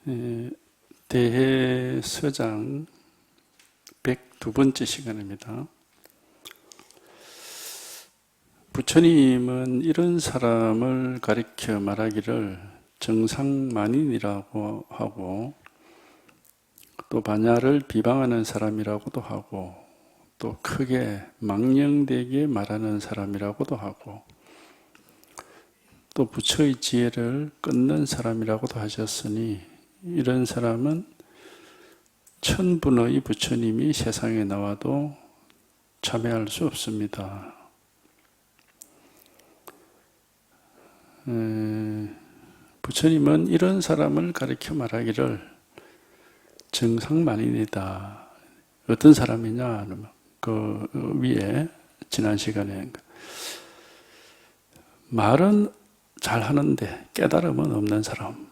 예, 대해서장 102번째 시간입니다. 부처님은 이런 사람을 가리켜 말하기를 정상만인이라고 하고, 또 반야를 비방하는 사람이라고도 하고, 또 크게 망령되게 말하는 사람이라고도 하고, 또 부처의 지혜를 끊는 사람이라고도 하셨으니, 이런 사람은 천분의 부처님이 세상에 나와도 참여할 수 없습니다. 부처님은 이런 사람을 가리켜 말하기를 정상만인이다. 어떤 사람이냐? 그 위에 지난 시간에 말은 잘 하는데 깨달음은 없는 사람,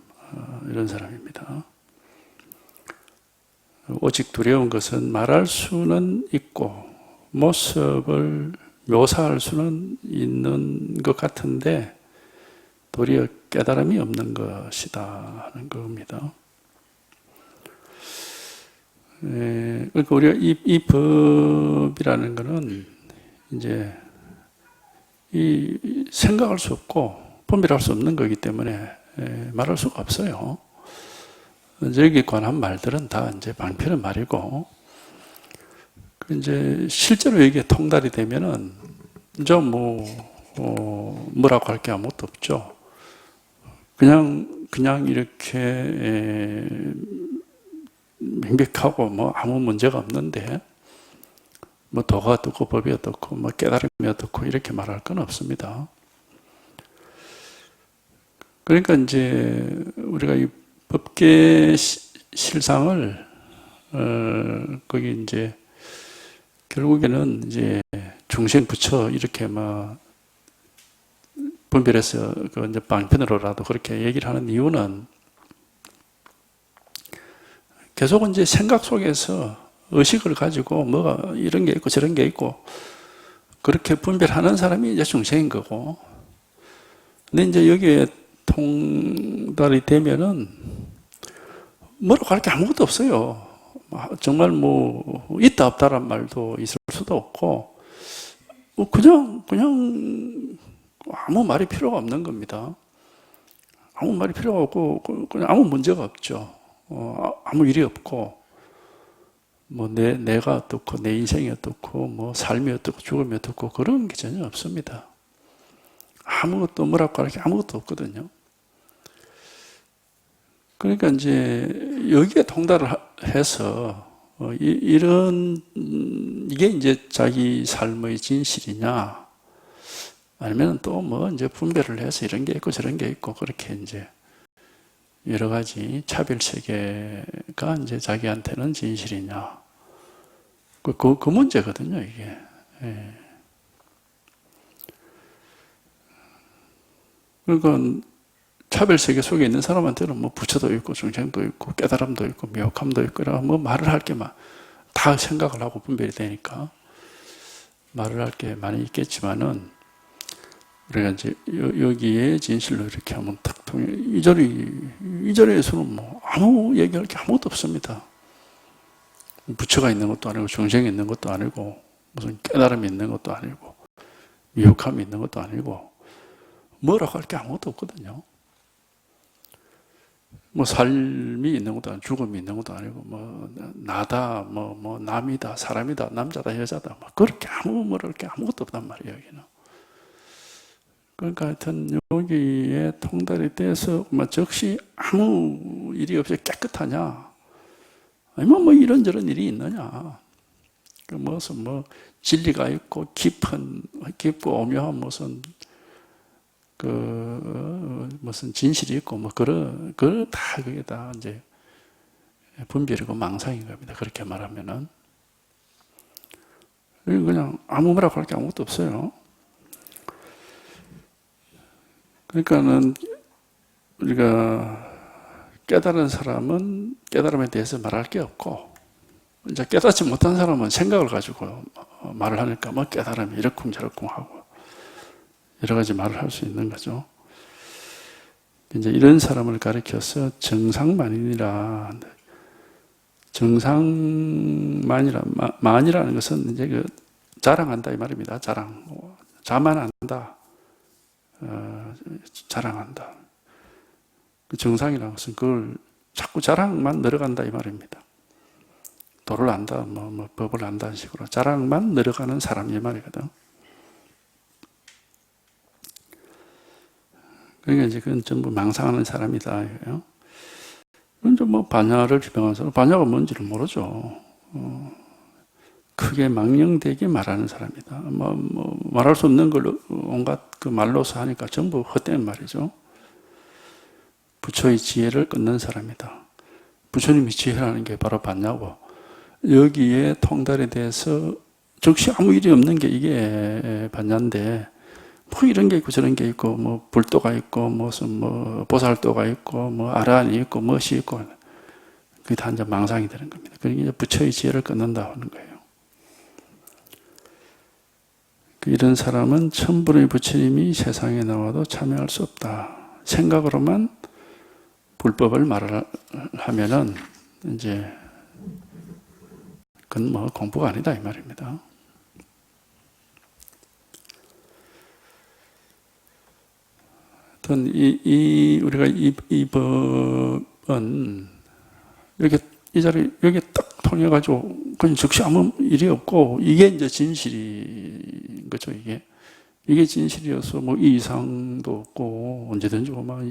이런 사람입니다. 오직 두려운 것은 말할 수는 있고 모습을 묘사할 수는 있는 것 같은데 도리어 깨달음이 없는 것이다 하는 겁니다. 그러니까 우리가 이 법이라는 것은 이제 이 생각할 수 없고 분별할 수 없는 거기 때문에 말할 수가 없어요. 여기 관한 말들은 다 이제 방편의 말이고, 이제 실제로 이게 통달이 되면은 이제 뭐라고 할 게 아무것도 없죠. 그냥 이렇게 명백하고 뭐 아무 문제가 없는데, 뭐 도가 어떻고 법이 어떻고 뭐 깨달음이 어떻고 이렇게 말할 건 없습니다. 그러니까 이제 우리가 이 법계 실상을 거기 이제 결국에는 이제 중생 부처 이렇게 막 분별해서 그 이제 방편으로라도 그렇게 얘기를 하는 이유는 계속 이제 생각 속에서 의식을 가지고 뭐가 이런 게 있고 저런 게 있고 그렇게 분별하는 사람이 이제 중생인 거고, 근데 이제 여기에 통달이 되면은 뭐라고 할 게 아무것도 없어요. 정말 뭐 있다 없다란 말도 있을 수도 없고, 그냥 아무 말이 필요가 없는 겁니다. 아무 말이 필요가 없고 그냥 아무 문제가 없죠. 아무 일이 없고, 뭐 내가 어떻고 내 인생이 어떻고 뭐 삶이 어떻고 죽음이 어떻고 그런 게 전혀 없습니다. 아무것도 뭐라고 할 게 아무것도 없거든요. 그러니까 이제 여기에 통달을 해서 이게 이제 자기 삶의 진실이냐, 아니면 또 뭐 이제 분별을 해서 이런 게 있고 저런 게 있고 그렇게 이제 여러 가지 차별 세계가 이제 자기한테는 진실이냐, 그 문제거든요, 이게. 그러니까 차별 세계 속에 있는 사람한테는 뭐 부처도 있고 중생도 있고 깨달음도 있고 미혹함도 있고 뭐 말을 할 게 다 생각을 하고 분별이 되니까 말을 할 게 많이 있겠지만은, 우리가 이제 여기에 진실로 이렇게 하면 탁 통해. 이 자리에서는 뭐 아무 얘기할 게 아무것도 없습니다. 부처가 있는 것도 아니고 중생이 있는 것도 아니고 무슨 깨달음이 있는 것도 아니고 미혹함이 있는 것도 아니고 뭐라고 할 게 아무것도 없거든요. 뭐 삶이 있는 것도 아니고 죽음이 있는 것도 아니고 뭐 나다 뭐 남이다 사람이다 남자다 여자다 뭐 그렇게 뭐랄 게 아무것도 없단 말이에요, 여기는. 그러니까 하여튼 여기에 통달이 돼서 즉시 아무 일이 없이 깨끗하냐, 아니면 뭐 이런저런 일이 있느냐, 무슨 뭐 진리가 있고 깊고 오묘한 무슨 무슨 진실이 있고 뭐 그게 다 이제 분별이고 망상인 겁니다. 그렇게 말하면은 그냥 아무 말하고 할 게 아무것도 없어요. 그러니까는 우리가 깨달은 사람은 깨달음에 대해서 말할 게 없고, 이제 깨닫지 못한 사람은 생각을 가지고 말을 하니까 뭐 깨달음이 이러쿵저러쿵 하고 여러 가지 말을 할 수 있는 거죠. 이제 이런 사람을 가리켜서 정상만인이라. 만이라는 것은 이제 그 자랑한다 이 말입니다. 자만한다. 자랑한다. 그 정상이라는 것은 그걸 자꾸 자랑만 늘어간다 이 말입니다. 도를 안다, 뭐 법을 안다는 식으로 자랑만 늘어가는 사람 이 말이거든. 그러니까 이제 그건 전부 망상하는 사람이다 이거예요. 이제 뭐 반야를 비방하는 사람, 반야가 뭔지를 모르죠. 크게 망령되게 말하는 사람이다. 말할 수 없는 걸 온갖 그 말로서 하니까 전부 헛된 말이죠. 부처의 지혜를 끊는 사람이다. 부처님이 지혜라는 게 바로 반야고, 여기에 통달에 대해서 즉시 아무 일이 없는 게 이게 반야인데, 뭐 이런 게 있고 저런 게 있고, 뭐 불도가 있고, 무슨 뭐 보살도가 있고, 뭐 아라한이 있고, 무엇이 있고, 그게 다 이제 망상이 되는 겁니다. 그러니까 이제 부처의 지혜를 끊는다 하는 거예요. 이런 사람은 천불의 부처님이 세상에 나와도 참여할 수 없다. 생각으로만 불법을 말을 하면은 이제 그건 뭐 공부가 아니다 이 말입니다. 하여튼 우리가 이 법은 이렇게 이 자리 여기 딱 통해 가지고 그냥 즉시 아무 일이 없고, 이게 이제 진실인 거죠. 이게 진실이어서 뭐 이 이상도 없고 언제든지 막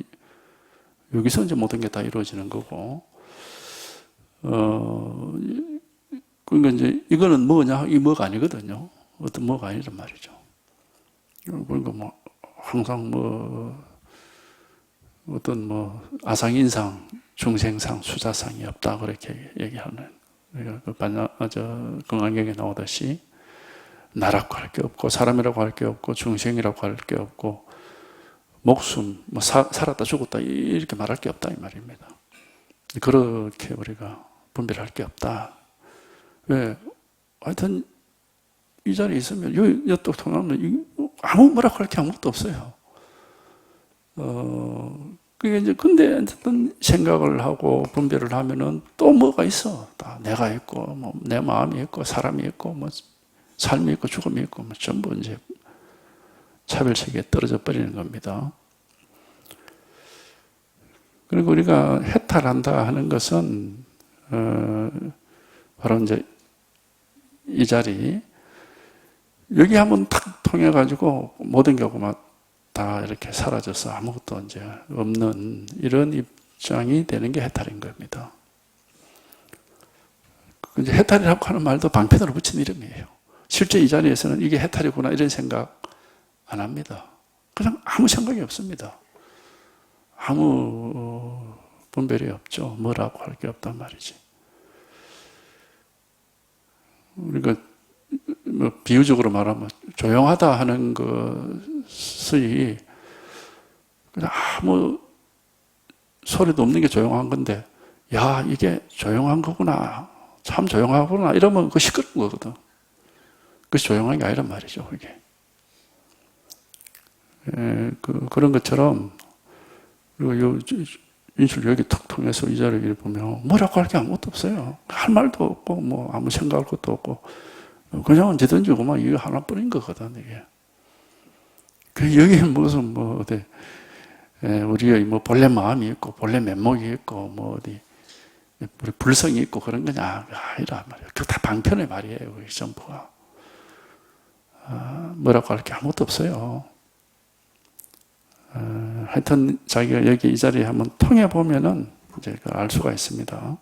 여기서 이제 모든 게 다 이루어지는 거고, 그러니까 이제 이거는 뭐냐, 이 뭐가 아니거든요. 어떤 뭐가 아니란 말이죠. 그러니까 뭐 항상 뭐 어떤 뭐 아상인상, 중생상, 수자상이 없다 그렇게 얘기하는. 그 건강경에 나오듯이 나라고 할 게 없고, 사람이라고 할 게 없고, 중생이라고 할 게 없고, 목숨, 뭐 살았다 죽었다 이렇게 말할 게 없다 이 말입니다. 그렇게 우리가 분별할 게 없다. 왜? 하여튼 이 자리에 있으면 여쪽 통하면 아무 뭐라고 할 게 아무것도 없어요. 그게 이제 근데 어쨌든 생각을 하고 분별을 하면은 또 뭐가 있어. 다 내가 있고, 뭐 내 마음이 있고, 사람이 있고, 뭐 삶이 있고, 죽음이 있고, 뭐 전부 이제 차별세계에 떨어져 버리는 겁니다. 그리고 우리가 해탈한다 하는 것은 바로 이제 이 자리 여기 한번 탁 통해 가지고 모든 경우만 다 이렇게 사라져서 아무것도 이제 없는 이런 입장이 되는 게 해탈인 겁니다. 이제 해탈이라고 하는 말도 방편으로 붙인 이름이에요. 실제 이 자리에서는 이게 해탈이구나 이런 생각 안 합니다. 그냥 아무 생각이 없습니다. 아무 분별이 없죠. 뭐라고 할 게 없단 말이지. 우리가 뭐 비유적으로 말하면 조용하다 하는 것이 그냥 아무 소리도 없는 게 조용한 건데, 야 이게 조용한 거구나, 참 조용하구나 이러면 그거 시끄러운 거거든. 그것이 조용한 게 아니란 말이죠. 그게 그런 것처럼, 그리고 인출 여기 툭 통해서 이 자리를 보면 뭐라고 할 게 아무것도 없어요. 할 말도 없고 뭐 아무 생각할 것도 없고 그냥 언제든지 그만 이거 하나뿐인 거거든 이게. 그 여기 무슨 뭐 어디 우리의 뭐 본래 마음이 있고 본래 면목이 있고 뭐 어디 우리 불성이 있고 그런 거냐 아니라 말이에요. 그 다 방편의 말이에요. 이 전부가 뭐라고 할 게 아무것도 없어요. 하여튼 자기가 여기 이 자리에 한번 통해 보면은 이제 알 수가 있습니다.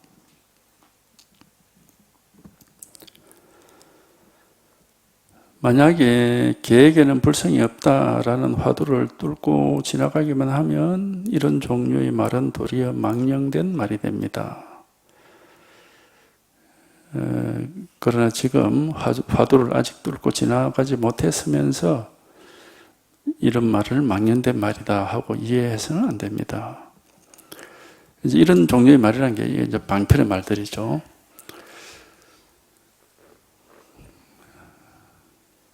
만약에 개에게는 불성이 없다라는 화두를 뚫고 지나가기만 하면 이런 종류의 말은 도리어 망령된 말이 됩니다. 그러나 지금 화두를 아직 뚫고 지나가지 못했으면서 이런 말을 망령된 말이다 하고 이해해서는 안 됩니다. 이제 이런 종류의 말이라는 게 이제 방편의 말들이죠.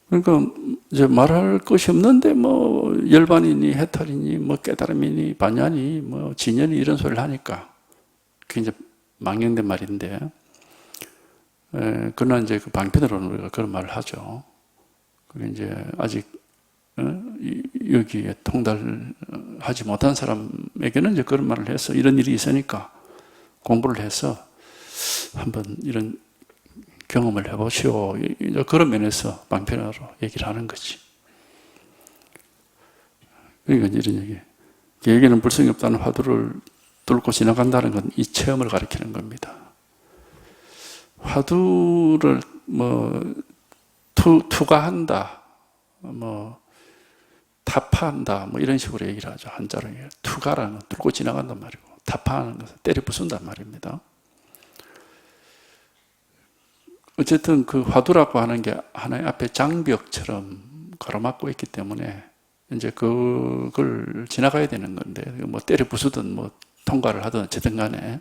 그러니까 이제 말할 것이 없는데 뭐 열반이니 해탈이니 뭐 깨달음이니 반야니 뭐 진연이 이런 소리를 하니까 그게 이제 망령된 말인데, 그러나 이제 그 방편으로는 우리가 그런 말을 하죠. 그게 이제 아직 여기에 통달하지 못한 사람에게는 이제 그런 말을 해서 이런 일이 있으니까 공부를 해서 한번 이런 경험을 해보시오. 그런 면에서 방편으로 얘기를 하는 거지. 그러니까 이런 얘기. 계획에는 불성이 없다는 화두를 뚫고 지나간다는 건 이 체험을 가리키는 겁니다. 화두를 뭐 투가한다, 뭐 타파한다, 뭐 이런 식으로 얘기를 하죠. 한자로 투가라는 건 뚫고 지나간단 말이고, 타파하는 것은 때려 부순단 말입니다. 어쨌든 그 화두라고 하는 게 하나의 앞에 장벽처럼 가로막고 있기 때문에 이제 그걸 지나가야 되는 건데, 뭐 때려 부수든 뭐 통과를 하든 어쨌든 간에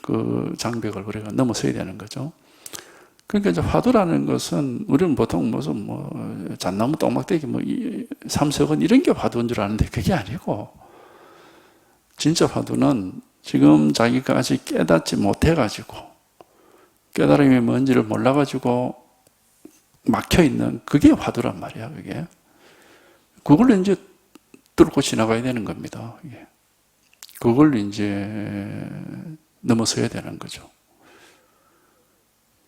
그 장벽을 우리가 넘어서야 되는 거죠. 그러니까 이제 화두라는 것은 우리는 보통 무슨 뭐 잣나무 똥막대기 뭐 삼석은 이런 게 화두인 줄 아는데 그게 아니고, 진짜 화두는 지금 자기가 아직 깨닫지 못해가지고 깨달음이 뭔지를 몰라가지고 막혀있는 그게 화두란 말이야. 그게 그걸 이제 뚫고 지나가야 되는 겁니다. 그걸 이제 넘어서야 되는 거죠.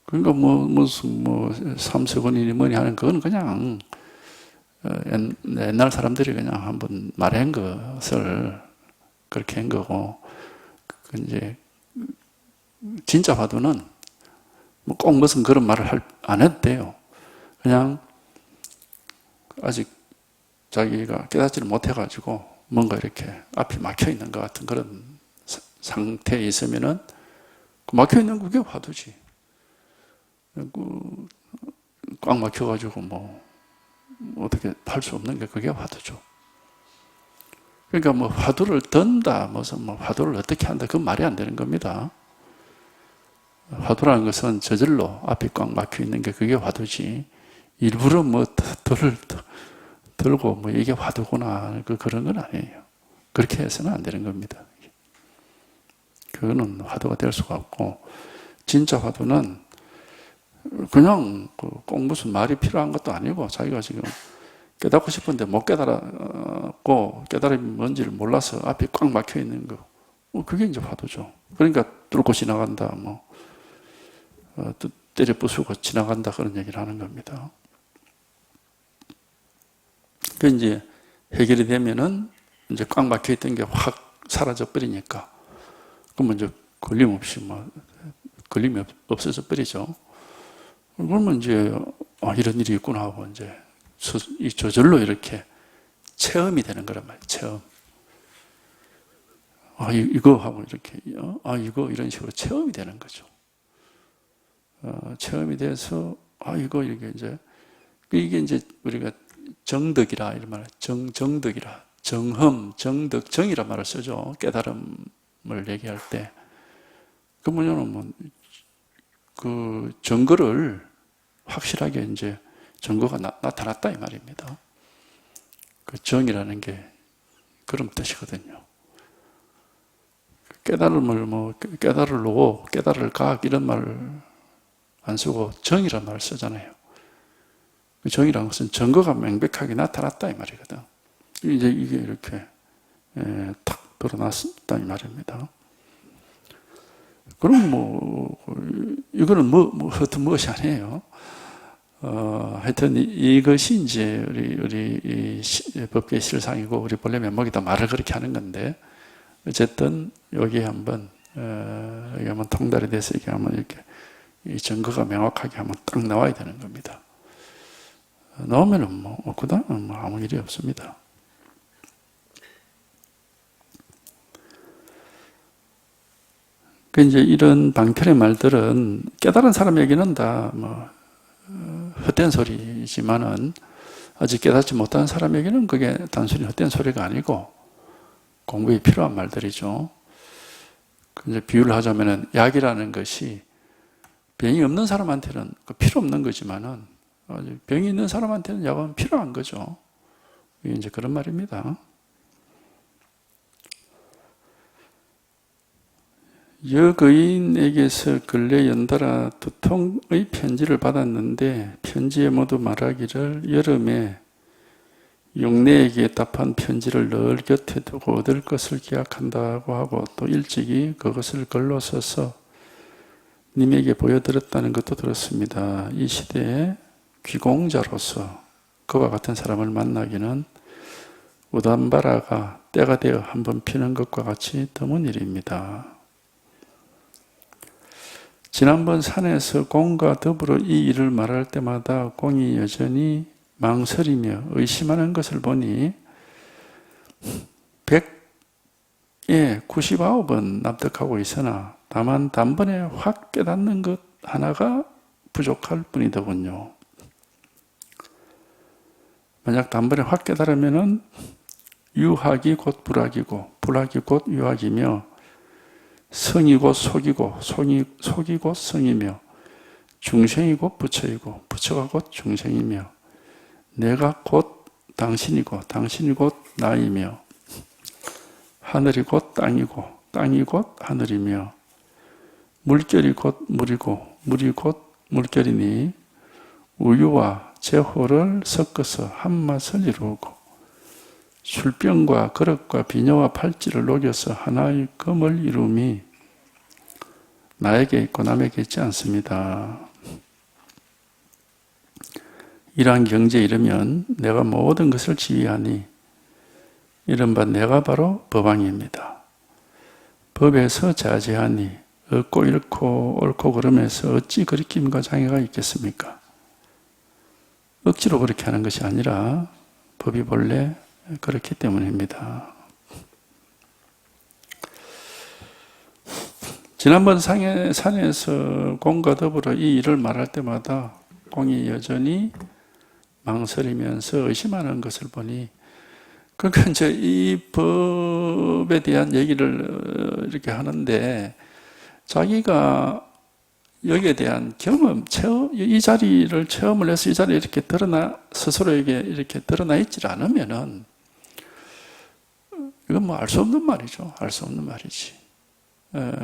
그러니까 무슨 삼석원이니 뭐니 하는 그건 그냥 옛날 사람들이 그냥 한번 말한 것을 그렇게 한 거고, 이제 진짜 화두는 뭐 꼭 무슨 그런 말을 안 해도 돼요. 그냥 아직 자기가 깨닫지를 못해가지고 뭔가 이렇게 앞이 막혀 있는 것 같은 그런 상태에 있으면은 막혀 있는 그게 화두지. 꽉 막혀가지고 뭐 어떻게 할 수 없는 게 그게 화두죠. 그러니까 뭐 화두를 든다, 무슨 뭐 화두를 어떻게 한다, 그건 말이 안 되는 겁니다. 화두라는 것은 저절로 앞이 꽉 막혀 있는 게 그게 화두지, 일부러 뭐 들고 뭐 이게 화두구나 그런 건 아니에요. 그렇게 해서는 안 되는 겁니다. 그거는 화두가 될 수가 없고, 진짜 화두는 그냥 꼭 무슨 말이 필요한 것도 아니고, 자기가 지금 깨닫고 싶은데 못 깨달았고 깨달음이 뭔지를 몰라서 앞이 꽉 막혀 있는 거, 그게 이제 화두죠. 그러니까 뚫고 지나간다, 뭐 때려 부수고 지나간다, 그런 얘기를 하는 겁니다. 그 이제 해결이 되면은 이제 꽉 막혀 있던 게 확 사라져 버리니까, 그러면 이제 걸림없이 걸림이 없어져 버리죠. 그러면 이제 이런 일이 있구나 하고 이제 저절로 이렇게 체험이 되는 거란 말이에요. 체험. 이거 하고 이렇게 이거 이런 식으로 체험이 되는 거죠. 체험이 돼서 이게 이제 우리가 정덕이라 이런 말을 정덕이라, 정흠, 정덕, 정이란 말을 쓰죠. 깨달음을 얘기할 때. 그 뭐냐면 그 증거를 확실하게 이제 증거가 나타났다 이 말입니다. 그 정이라는 게 그런 뜻이거든요. 깨달음을 깨달으려고 깨달을 각 이런 말을 안 쓰고 정이란 말을 쓰잖아요. 그 정이라는 것은 증거가 명백하게 나타났다 이 말이거든. 이제 이게 이렇게 탁 드러났다 이 말입니다. 그럼 이거는 하여튼 무엇이 아니에요. 하여튼 이것이 이제 우리 법계의 실상이고, 우리 본래 면목이다 말을 그렇게 하는 건데, 어쨌든 여기에 한번 여기 한번 통달이 돼서 이게 한번 이렇게 이 증거가 명확하게 한번 딱 나와야 되는 겁니다. 나오면은 그다음은 아무 일이 없습니다. 그 이제 이런 방편의 말들은 깨달은 사람에게는 다 헛된 소리지만은, 아직 깨닫지 못한 사람에게는 그게 단순히 헛된 소리가 아니고 공부에 필요한 말들이죠. 이제 비유를 하자면은 약이라는 것이 병이 없는 사람한테는 필요 없는 거지만은 병이 있는 사람한테는 약은 필요한 거죠. 이게 이제 그런 말입니다. 여거인에게서 근래 연달아 2통의 편지를 받았는데 편지에 모두 말하기를 여름에 용내에게 답한 편지를 늘 곁에 두고 얻을 것을 기약한다고 하고 또 일찍이 그것을 글로 써서 님에게 보여드렸다는 것도 들었습니다. 이 시대에 귀공자로서 그와 같은 사람을 만나기는 우담바라가 때가 되어 한번 피는 것과 같이 드문 일입니다. 지난번 산에서 공과 더불어 이 일을 말할 때마다 공이 여전히 망설이며 의심하는 것을 보니 100에 99은 납득하고 있으나 다만 단번에 확 깨닫는 것 하나가 부족할 뿐이더군요. 만약 단번에 확 깨달으면은 유학이 곧 불학이고 불학이 곧 유학이며 성이 곧 속이고 속이 곧 성이며 중생이 곧 부처이고 부처가 곧 중생이며 내가 곧 당신이고 당신이 곧 나이며 하늘이 곧 땅이고 땅이 곧 하늘이며 물결이 곧 물이고 물이 곧 물결이니 우유와 제호를 섞어서 한 맛을 이루고 술병과 그릇과 비녀와 팔찌를 녹여서 하나의 금을 이룸이 나에게 있고 남에게 있지 않습니다. 이러한 경지에 이르면 내가 모든 것을 지휘하니 이른바 내가 바로 법왕입니다. 법에서 자제하니 얻고 잃고 옳고 그름에서 어찌 거리낌과 장애가 있겠습니까? 억지로 그렇게 하는 것이 아니라 법이 본래 그렇기 때문입니다. 지난번 산에서 공과 더불어 이 일을 말할 때마다 공이 여전히 망설이면서 의심하는 것을 보니 그러니까 이제 이 법에 대한 얘기를 이렇게 하는데 자기가 여기에 대한 경험, 체험, 이 자리를 체험을 해서 이 자리에 이렇게 스스로에게 이렇게 드러나 있지 않으면은 이건 뭐 알 수 없는 말이죠. 알 수 없는 말이지.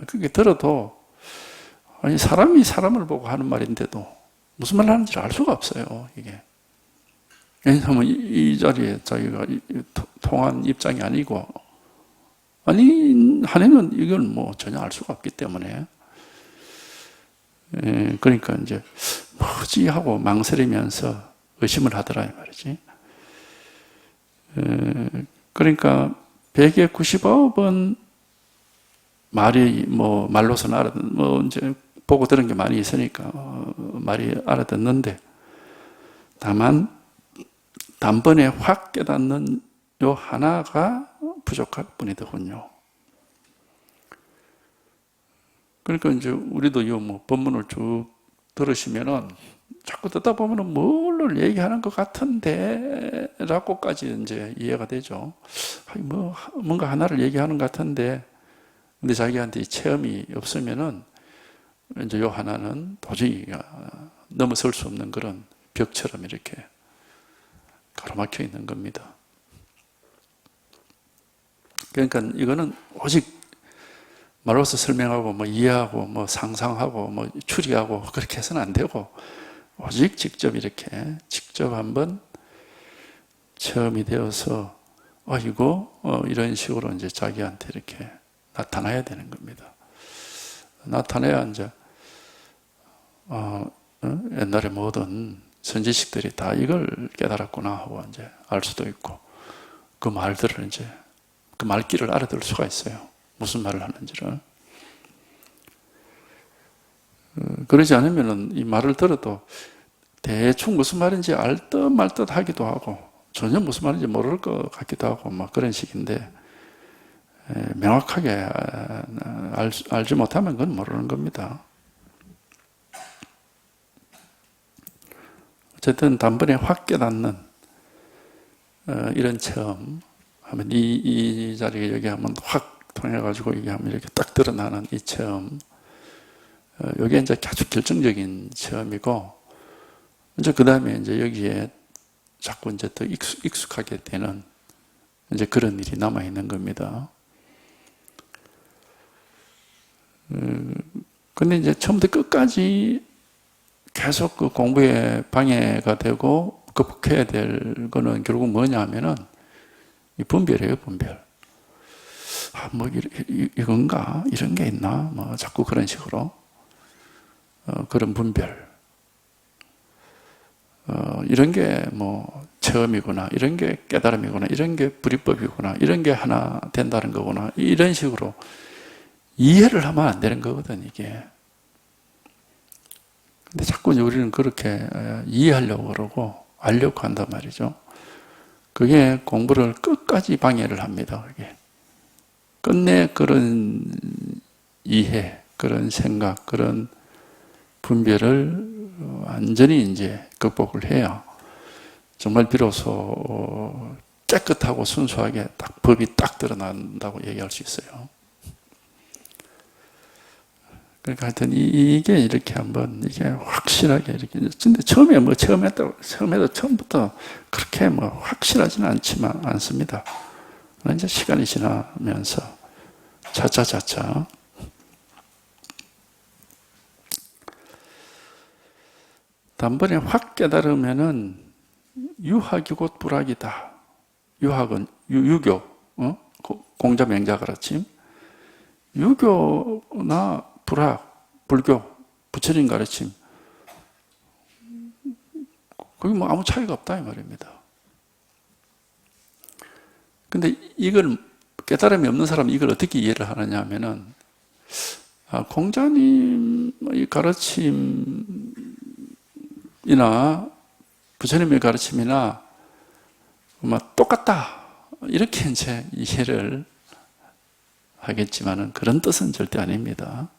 그게 들어도 아니 사람이 사람을 보고 하는 말인데도 무슨 말 하는지 알 수가 없어요. 이게. 왜냐하면 이 자리에 자기가 통한 입장이 아니고 아니 한해는 이걸 뭐 전혀 알 수가 없기 때문에 그러니까 이제 뭐지 하고 망설이면서 의심을 하더라 이 말이지. 그러니까 100에 99은 말이 뭐 말로서는 뭐 이제 보고 들은 게 많이 있으니까 말이 알아듣는데 다만 단번에 확 깨닫는 요 하나가 부족할 뿐이더군요. 그러니까 이제 우리도 이 뭐 본문을 쭉 들으시면은 자꾸 듣다 보면은 뭘 얘기하는 것 같은데 라고까지 이제 이해가 되죠. 아니 뭐 뭔가 하나를 얘기하는 것 같은데 근데 자기한테 체험이 없으면은 이제 요 하나는 도저히 넘어설 수 없는 그런 벽처럼 이렇게 가로막혀 있는 겁니다. 그러니까 이거는 오직 말로서 설명하고 뭐 이해하고 뭐 상상하고 뭐 추리하고 그렇게 해서는 안 되고 오직 직접 이렇게 직접 한번 체험이 되어서 이거 이런 식으로 이제 자기한테 이렇게 나타나야 되는 겁니다. 나타내야 이제 옛날에 모든 선지식들이 다 이걸 깨달았구나 하고 이제 알 수도 있고 그 말들을 이제 그 말귀를 알아들 수가 있어요. 무슨 말을 하는지를. 그러지 않으면은 이 말을 들어도 대충 무슨 말인지 알 듯 말 듯 하기도 하고 전혀 무슨 말인지 모를 것 같기도 하고 막 그런 식인데 명확하게 알지 못하면 그건 모르는 겁니다. 어쨌든 단번에 확 깨닫는 이런 체험 하면 이 자리에 얘기하면 확 통해가지고 얘기하면 이렇게 딱 드러나는 이 체험 이게 이제 아주 결정적인 체험이고 이제 그 다음에 이제 여기에 자꾸 이제 더 익숙하게 되는 이제 그런 일이 남아 있는 겁니다. 근데 이제 처음부터 끝까지 계속 그 공부에 방해가 되고 극복해야 될 거는 결국 뭐냐 하면은 이 분별이에요, 분별. 뭐 이건가? 이런 게 있나? 뭐 자꾸 그런 식으로 그런 분별. 이런 게 뭐 체험이구나, 이런 게 깨달음이구나, 이런 게 불이법이구나, 이런 게 하나 된다는 거구나, 이런 식으로 이해를 하면 안 되는 거거든, 이게. 근데 자꾸 우리는 그렇게 이해하려고 그러고 알려고 한단 말이죠. 그게 공부를 끝까지 방해를 합니다, 그게. 끝내 그런 이해, 그런 생각, 그런 분별을 완전히 이제 극복을 해야 정말 비로소 깨끗하고 순수하게 딱 법이 딱 드러난다고 얘기할 수 있어요. 그러니까 하여튼 이게 이렇게 한번 이게 확실하게 이렇게 근데 처음부터 그렇게 뭐 확실하지는 않습니다. 이제 시간이 지나면서 차차차차 단번에 확 깨달으면은 유학이 곧 불학이다. 유학은 유교, 공자 맹자 가르침. 유교나 불학, 불교, 부처님 가르침. 그게 뭐 아무 차이가 없다 이 말입니다. 근데 이걸 깨달음이 없는 사람은 이걸 어떻게 이해를 하느냐 하면은 공자님의 가르침이나 부처님의 가르침이나 똑같다 이렇게 이제 이해를 하겠지만은 그런 뜻은 절대 아닙니다.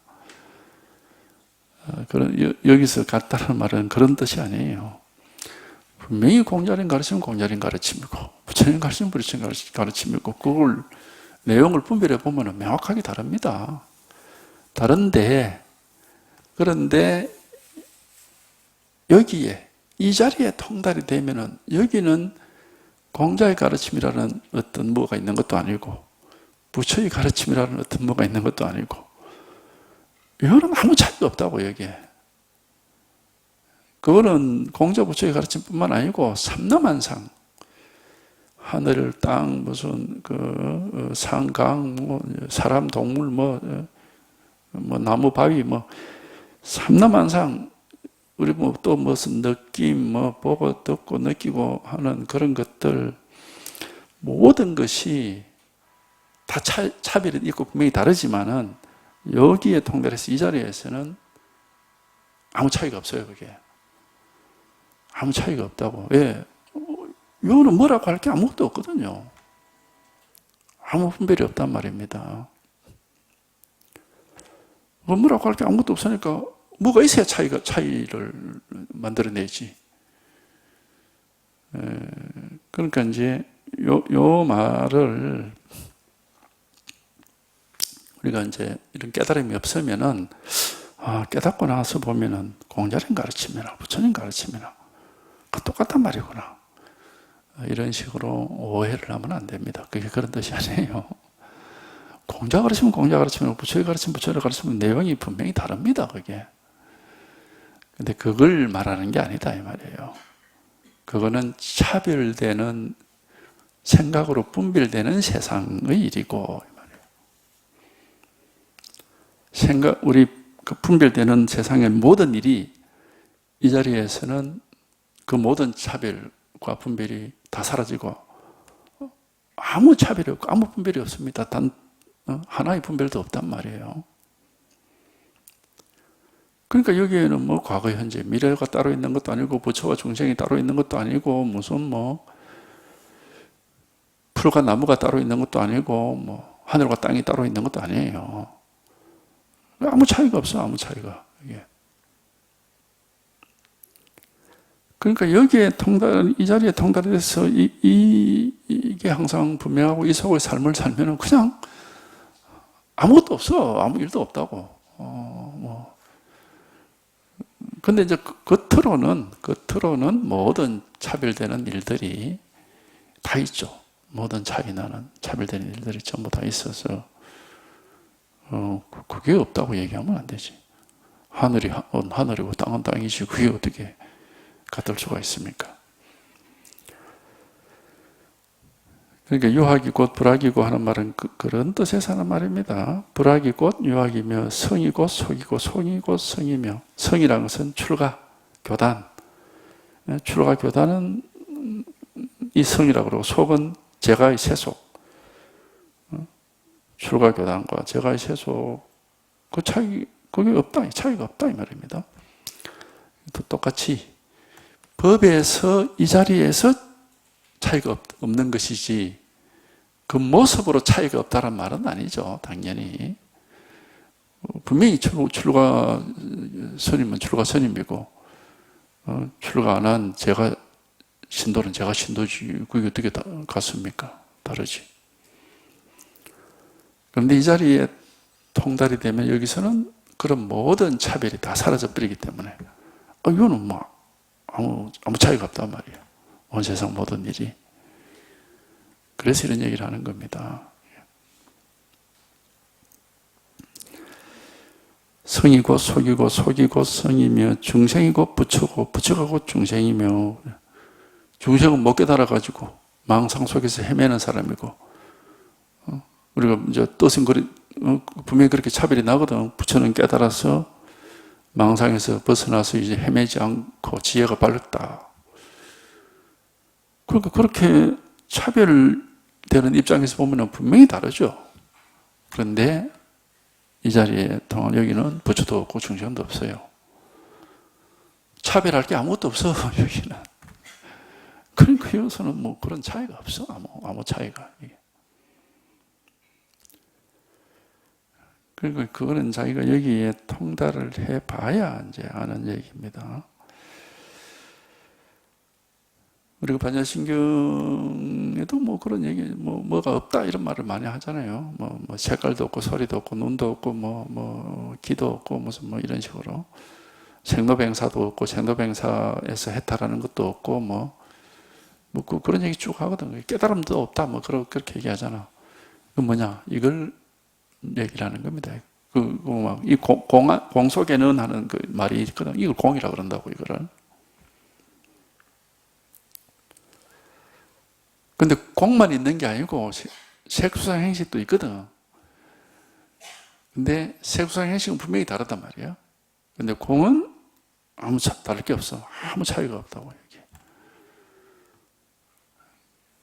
여기서 같다는 말은 그런 뜻이 아니에요. 분명히 공자님 가르치면 공자님 가르침이고 부처님 가르치면 부처님 가르침이고 그걸 내용을 분별해 보면 명확하게 다릅니다. 다른데 그런데 여기에 이 자리에 통달이 되면은 여기는 공자의 가르침이라는 어떤 뭐가 있는 것도 아니고 부처의 가르침이라는 어떤 뭐가 있는 것도 아니고 이거는 아무 차이가 없다고 여기에. 그거는 공자 부처의 가르침뿐만 아니고 삼라만상 하늘, 땅, 무슨 산, 강, 뭐 사람, 동물, 뭐 나무, 바위, 뭐 삼라만상 우리 뭐 또 무슨 느낌, 뭐 보고 듣고 느끼고 하는 그런 것들 모든 것이 다 차별이 있고 분명히 다르지만은 여기에 통달해서 이 자리에서는 아무 차이가 없어요, 그게. 아무 차이가 없다고. 왜? 이거는 뭐라고 할 게 아무것도 없거든요. 아무 분별이 없단 말입니다. 뭐라고 할 게 아무것도 없으니까 뭐가 있어야 차이를 만들어내지. 그러니까 이제 요 말을 우리가 이제 이런 깨달음이 없으면은 깨닫고 나서 보면은 공자님 가르침이나 부처님 가르침이나 똑같단 말이구나. 이런 식으로 오해를 하면 안 됩니다. 그게 그런 뜻이 아니에요. 공자 가르치면 공자 가르치면 부처의 가르치면 부처의 가르치면 내용이 분명히 다릅니다. 그게. 근데 그걸 말하는 게 아니다 이 말이에요. 그거는 차별되는 생각으로 분별되는 세상의 일이고 이 말이에요. 우리 그 분별되는 세상의 모든 일이 이 자리에서는 그 모든 차별과 분별이 다 사라지고 아무 차별이 없고 아무 분별이 없습니다. 단 하나의 분별도 없단 말이에요. 그러니까 여기에는 뭐 과거, 현재, 미래가 따로 있는 것도 아니고 부처와 중생이 따로 있는 것도 아니고 무슨 뭐 풀과 나무가 따로 있는 것도 아니고 뭐 하늘과 땅이 따로 있는 것도 아니에요. 아무 차이가 없어, 아무 차이가. 이게. 그러니까 여기에 이 자리에 통달해서 이게 항상 분명하고 이 속의 삶을 살면은 그냥 아무것도 없어. 아무 일도 없다고. 근데 이제 겉으로는 모든 차별되는 일들이 다 있죠. 모든 차이 나는 차별되는 일들이 전부 다 있어서 그게 없다고 얘기하면 안 되지. 하늘이 하늘이고 땅은 땅이지 그게 어떻게 같을 수가 있습니까? 그러니까 유학이 곧 불학이고 하는 말은 그런 뜻에서 하는 말입니다. 불학이 곧 유학이며 성이 곧 속이고 속이 곧 성이며, 성이라는 것은 출가, 교단. 출가, 교단은 이 성이라고 그러고 속은 제가의 세속. 출가, 교단과 제가의 세속, 그 차이, 그게 없다, 차이가 없다 이 말입니다. 또 똑같이 법에서 이 자리에서 차이가 없는 것이지 그 모습으로 차이가 없다는 말은 아니죠. 당연히 분명히 출가 스님은 출가 스님이고 출가 안 한 제가 신도는 제가 신도지 그게 어떻게 같습니까? 다르지. 그런데 이 자리에 통달이 되면 여기서는 그런 모든 차별이 다 사라져 버리기 때문에 이거는 뭐 아무 차이가 없단 말이에요. 온 세상 모든 일이. 그래서 이런 얘기를 하는 겁니다. 성이 곧 속이고 속이 곧 성이며 중생이 곧 부처고 부처가 곧 중생이며, 중생은 못 깨달아가지고 망상 속에서 헤매는 사람이고, 우리가 이제 뜻은 분명히 그렇게 차별이 나거든. 부처는 깨달아서 망상에서 벗어나서 이제 헤매지 않고 지혜가 밝다. 그러니까 그렇게 차별되는 입장에서 보면 분명히 다르죠. 그런데 이 자리에 통한 여기는 부처도 없고 중생도 없어요. 차별할 게 아무것도 없어 여기는. 그러니까 여기서는 뭐 그런 차이가 없어. 아무 차이가. 그리고 그거는 자기가 여기에 통달을 해봐야 이제 아는 얘기입니다. 우리가 반야신경에도 뭐 그런 얘기, 뭐가 없다 이런 말을 많이 하잖아요. 뭐 색깔도 없고 소리도 없고 눈도 없고 뭐 귀도 없고 무슨 뭐 이런 식으로 생로병사도 없고 생로병사에서 해탈하는 것도 없고 뭐 그런 얘기 쭉 하거든. 깨달음도 없다 뭐 그렇게 얘기하잖아. 그 뭐냐 이걸 얘기를 하는 겁니다. 이 공 속에는 하는 그 말이 있거든. 이걸 공이라고 그런다고 이거를. 근데 공만 있는 게 아니고 색수상 행식도 있거든. 근데 색수상 행식은 분명히 다르단 말이야. 근데 공은 다를 게 없어. 아무 차이가 없다고 얘기해.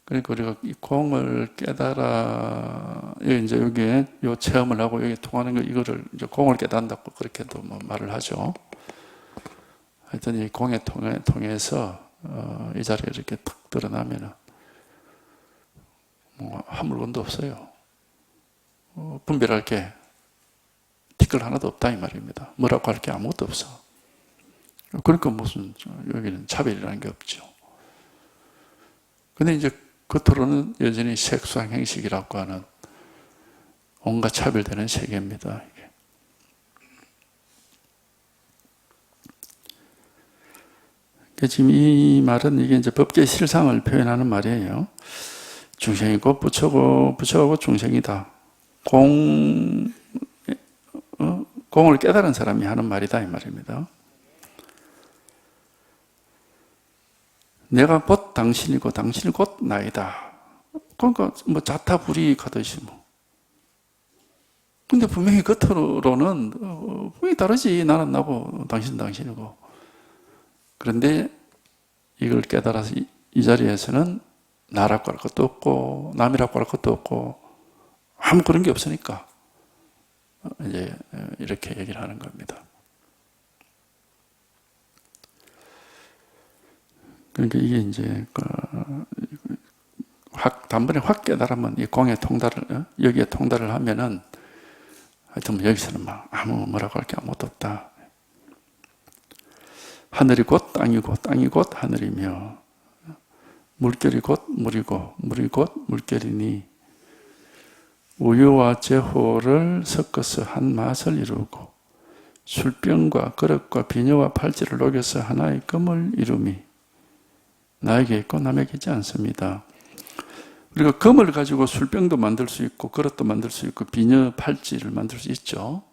그러니까 우리가 이 공을 깨달아, 이제 여기에 요 체험을 하고 여기 통하는 거, 이거를 이제 공을 깨닫는다고 그렇게도 뭐 말을 하죠. 하여튼 이 공에 통해서, 이 자리에 이렇게 탁 드러나면은, 한 물건도 없어요. 분별할 게 티끌 하나도 없다 이 말입니다. 뭐라고 할 게 아무것도 없어. 그러니까 무슨 여기는 차별이라는 게 없죠. 근데 이제 겉으로는 여전히 색수상 행식이라고 하는 온갖 차별되는 세계입니다. 지금 이 말은 이게 이제 법계의 실상을 표현하는 말이에요. 중생이고 부처고 부처고 중생이다. 공을 깨달은 사람이 하는 말이다 이 말입니다. 내가 곧 당신이고 당신이 곧 나이다. 그러니까 뭐 자타불이하듯이 뭐. 근데 분명히 겉으로는 분명히 다르지. 나는 나고 당신은 당신이고. 그런데 이걸 깨달아서 이 자리에서는 나라고 할 것도 없고 남이라고 할 것도 없고 아무 그런 게 없으니까 이제 이렇게 얘기를 하는 겁니다. 그러니까 이게 이제 단번에 확 깨달으면 이 공에 통달을 여기에 통달을 하면은 하여튼 여기서는 막 뭐라고 할 게 아무것도 없다. 하늘이 곧 땅이고 땅이 곧 하늘이며 물결이 곧 물이고 물이 곧 물결이니 우유와 제호를 섞어서 한 맛을 이루고 술병과 그릇과 비녀와 팔찌를 녹여서 하나의 금을 이룸이 나에게 있고 남에게 있지 않습니다. 우리가 금을 가지고 술병도 만들 수 있고 그릇도 만들 수 있고 비녀 팔찌를 만들 수 있죠.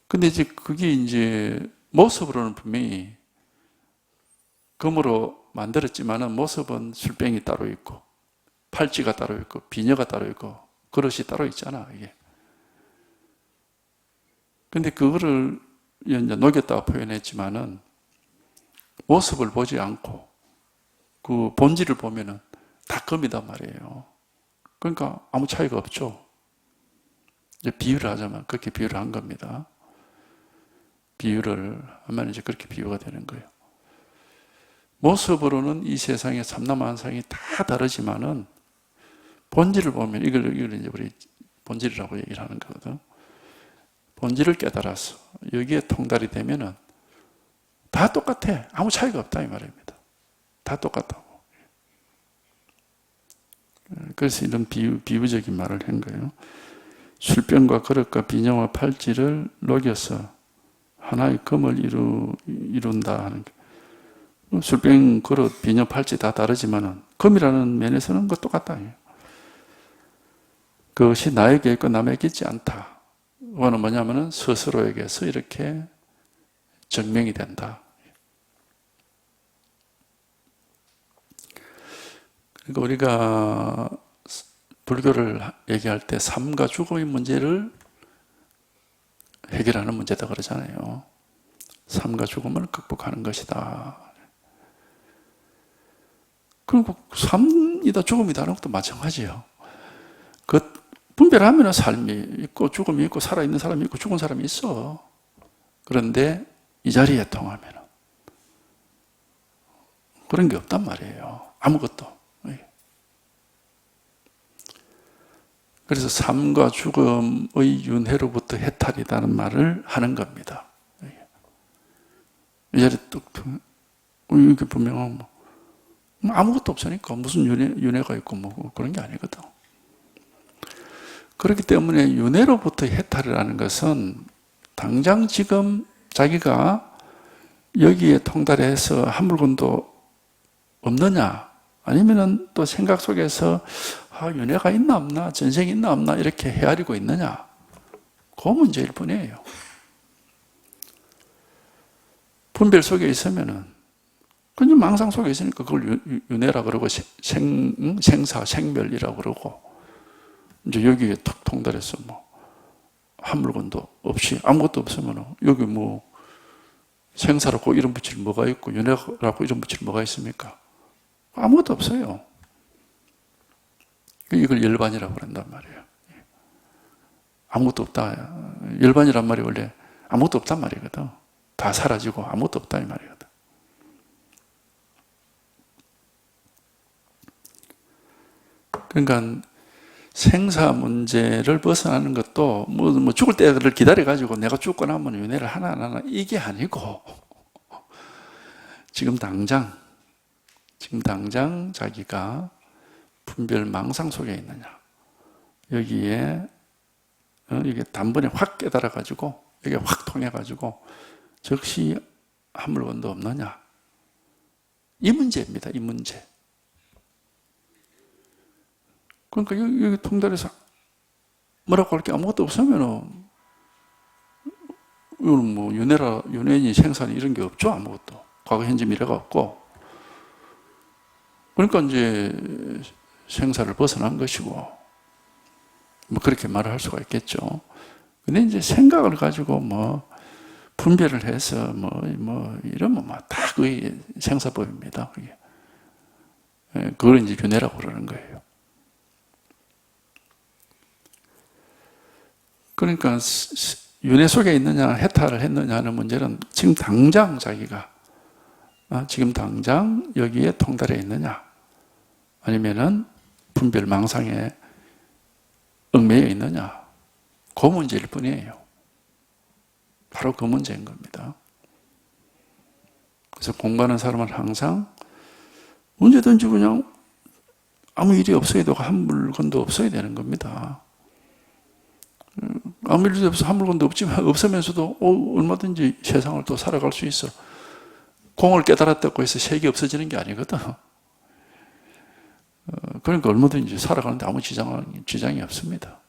근데 이제 그게 이제 모습으로는 분명히 금으로 만들었지만은 모습은 술병이 따로 있고 팔찌가 따로 있고 비녀가 따로 있고 그릇이 따로 있잖아, 이게. 근데 그거를 이제 녹였다고 표현했지만은 모습을 보지 않고 그 본질을 보면은 다 금이단 말이에요. 그러니까 아무 차이가 없죠. 이제 비유를 하자면 그렇게 비유를 한 겁니다. 비유를 하면 이제 그렇게 비유가 되는 거예요. 모습으로는 이 세상의 삼라만상이 다 다르지만은 본질을 보면 이걸 이제 우리 본질이라고 얘기를 하는 거거든. 본질을 깨달아서 여기에 통달이 되면은 다 똑같아. 아무 차이가 없다 이 말입니다. 다 똑같다고. 그래서 이런 비유적인 말을 한 거예요. 술병과 그릇과 비녀와 팔찌를 녹여서 하나의 금을 이룬다 하는 게. 술병, 그릇, 비녀, 팔찌 다 다르지만은 금이라는 면에서는 그 똑같다. 그것이 나에게 있고 남에게 있지 않다. 그거는 뭐냐면은 스스로에게서 이렇게 증명이 된다. 그러니까 우리가 불교를 얘기할 때 삶과 죽음의 문제를 해결하는 문제다 그러잖아요. 삶과 죽음을 극복하는 것이다. 그리고 삶이다 죽음이다 하는 것도 마찬가지예요. 그 분별하면 삶이 있고 죽음이 있고 살아있는 사람이 있고 죽은 사람이 있어. 그런데 이 자리에 통하면 그런 게 없단 말이에요. 아무것도. 그래서 삶과 죽음의 윤회로부터 해탈이라는 말을 하는 겁니다. 이 자리에 뚝 이게 분명한 아무것도 없으니까 무슨 윤회가 있고 뭐 그런 게 아니거든. 그렇기 때문에 윤회로부터 해탈이라는 것은 당장 지금 자기가 여기에 통달해서 한 물건도 없느냐, 아니면은 또 생각 속에서 윤회가 있나 없나, 전생이 있나 없나 이렇게 헤아리고 있느냐, 그 문제일 뿐이에요. 분별 속에 있으면은 그냥 망상 속에 있으니까 그걸 윤회라 그러고 생사, 생멸이라고 그러고 이제 여기에 탁 통달해서 뭐 한 물건도 없이 아무것도 없으면 여기 뭐 생사라고 이름 붙일 뭐가 있고 윤회라고 이름 붙일 뭐가 있습니까? 아무것도 없어요. 이걸 열반이라고 그런단 말이에요. 아무것도 없다. 열반이란 말이 원래 아무것도 없단 말이거든. 다 사라지고 아무것도 없다 이 말이거든. 그러니까 생사 문제를 벗어나는 것도 뭐 죽을 때를 기다려가지고 내가 죽고 나면 윤회를 하나 안 하나 이게 아니고 지금 당장 자기가 분별 망상 속에 있느냐, 여기에 이게 단번에 확 깨달아가지고 이게 확 통해가지고 즉시 한 물건도 없느냐, 이 문제입니다. 이 문제. 그러니까 여기 통달해서 뭐라고 할 게 아무것도 없으면은 이거는 뭐 윤회니 생사니 이런 게 없죠. 아무것도. 과거, 현재, 미래가 없고. 그러니까 이제 생사를 벗어난 것이고 뭐 그렇게 말을 할 수가 있겠죠. 근데 이제 생각을 가지고 뭐 분별을 해서 뭐 이러면 다 그게 생사법입니다. 그게. 그걸 이제 윤회라고 그러는 거예요. 그러니까 윤회 속에 있느냐 해탈을 했느냐 하는 문제는 지금 당장 자기가 지금 당장 여기에 통달해 있느냐 아니면은 분별 망상에 얽매여 있느냐, 그 문제일 뿐이에요. 바로 그 문제인 겁니다. 그래서 공부하는 사람은 항상 언제든지 그냥 아무 일이 없어야 되고 한 물건도 없어야 되는 겁니다. 아무 일도 없어, 한 물건도 없지만, 없으면서도 얼마든지 세상을 또 살아갈 수 있어. 공을 깨달았다고 해서 색이 없어지는 게 아니거든. 그러니까 얼마든지 살아가는데 아무 지장이 없습니다.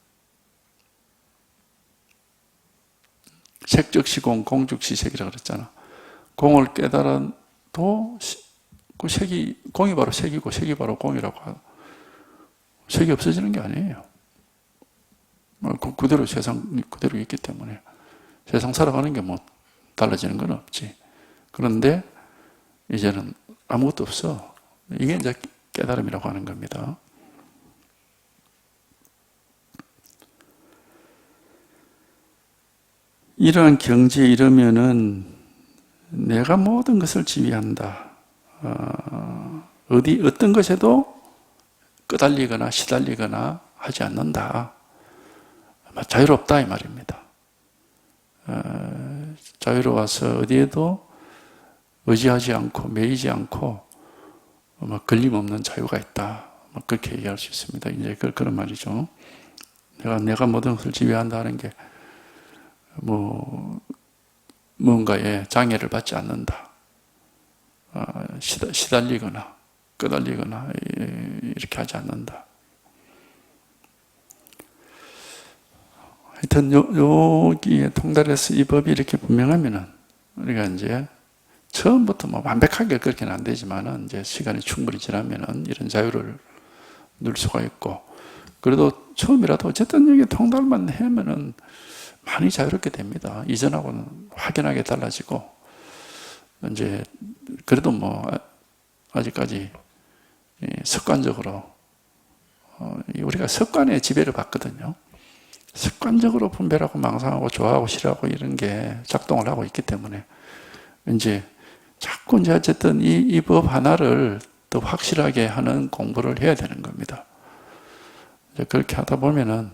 색즉시 공, 공즉시 색이라고 그랬잖아. 공을 깨달아도 그 색이, 공이 바로 색이고 색이 바로 공이라고 하고, 색이 없어지는 게 아니에요. 그대로 세상 그대로 있기 때문에 세상 살아가는 게 뭐 달라지는 건 없지. 그런데 이제는 아무것도 없어. 이게 이제 깨달음이라고 하는 겁니다. 이러한 경지에 이르면은 내가 모든 것을 지휘한다. 어떤 것에도 끄달리거나 시달리거나 하지 않는다. 자유롭다 이 말입니다. 자유로워서 어디에도 의지하지 않고 매이지 않고 걸림없는 자유가 있다. 그렇게 얘기할 수 있습니다. 이제 그런 말이죠. 내가 모든 것을 지휘한다는 게 뭔가에 장애를 받지 않는다. 시달리거나 끄달리거나 이렇게 하지 않는다. 하여튼 여기에 통달해서 이 법이 이렇게 분명하면은 우리가 이제 처음부터 완벽하게 그렇게는 안 되지만은 이제 시간이 충분히 지나면은 이런 자유를 누릴 수가 있고, 그래도 처음이라도 어쨌든 여기 통달만 하면은 많이 자유롭게 됩니다. 이전하고는 확연하게 달라지고, 이제 그래도 아직까지 습관적으로 우리가 습관의 지배를 받거든요. 습관적으로 분별하고 망상하고 좋아하고 싫어하고 이런 게 작동을 하고 있기 때문에 이제 자꾸 이제 어쨌든 이 법 하나를 더 확실하게 하는 공부를 해야 되는 겁니다. 이제 그렇게 하다 보면은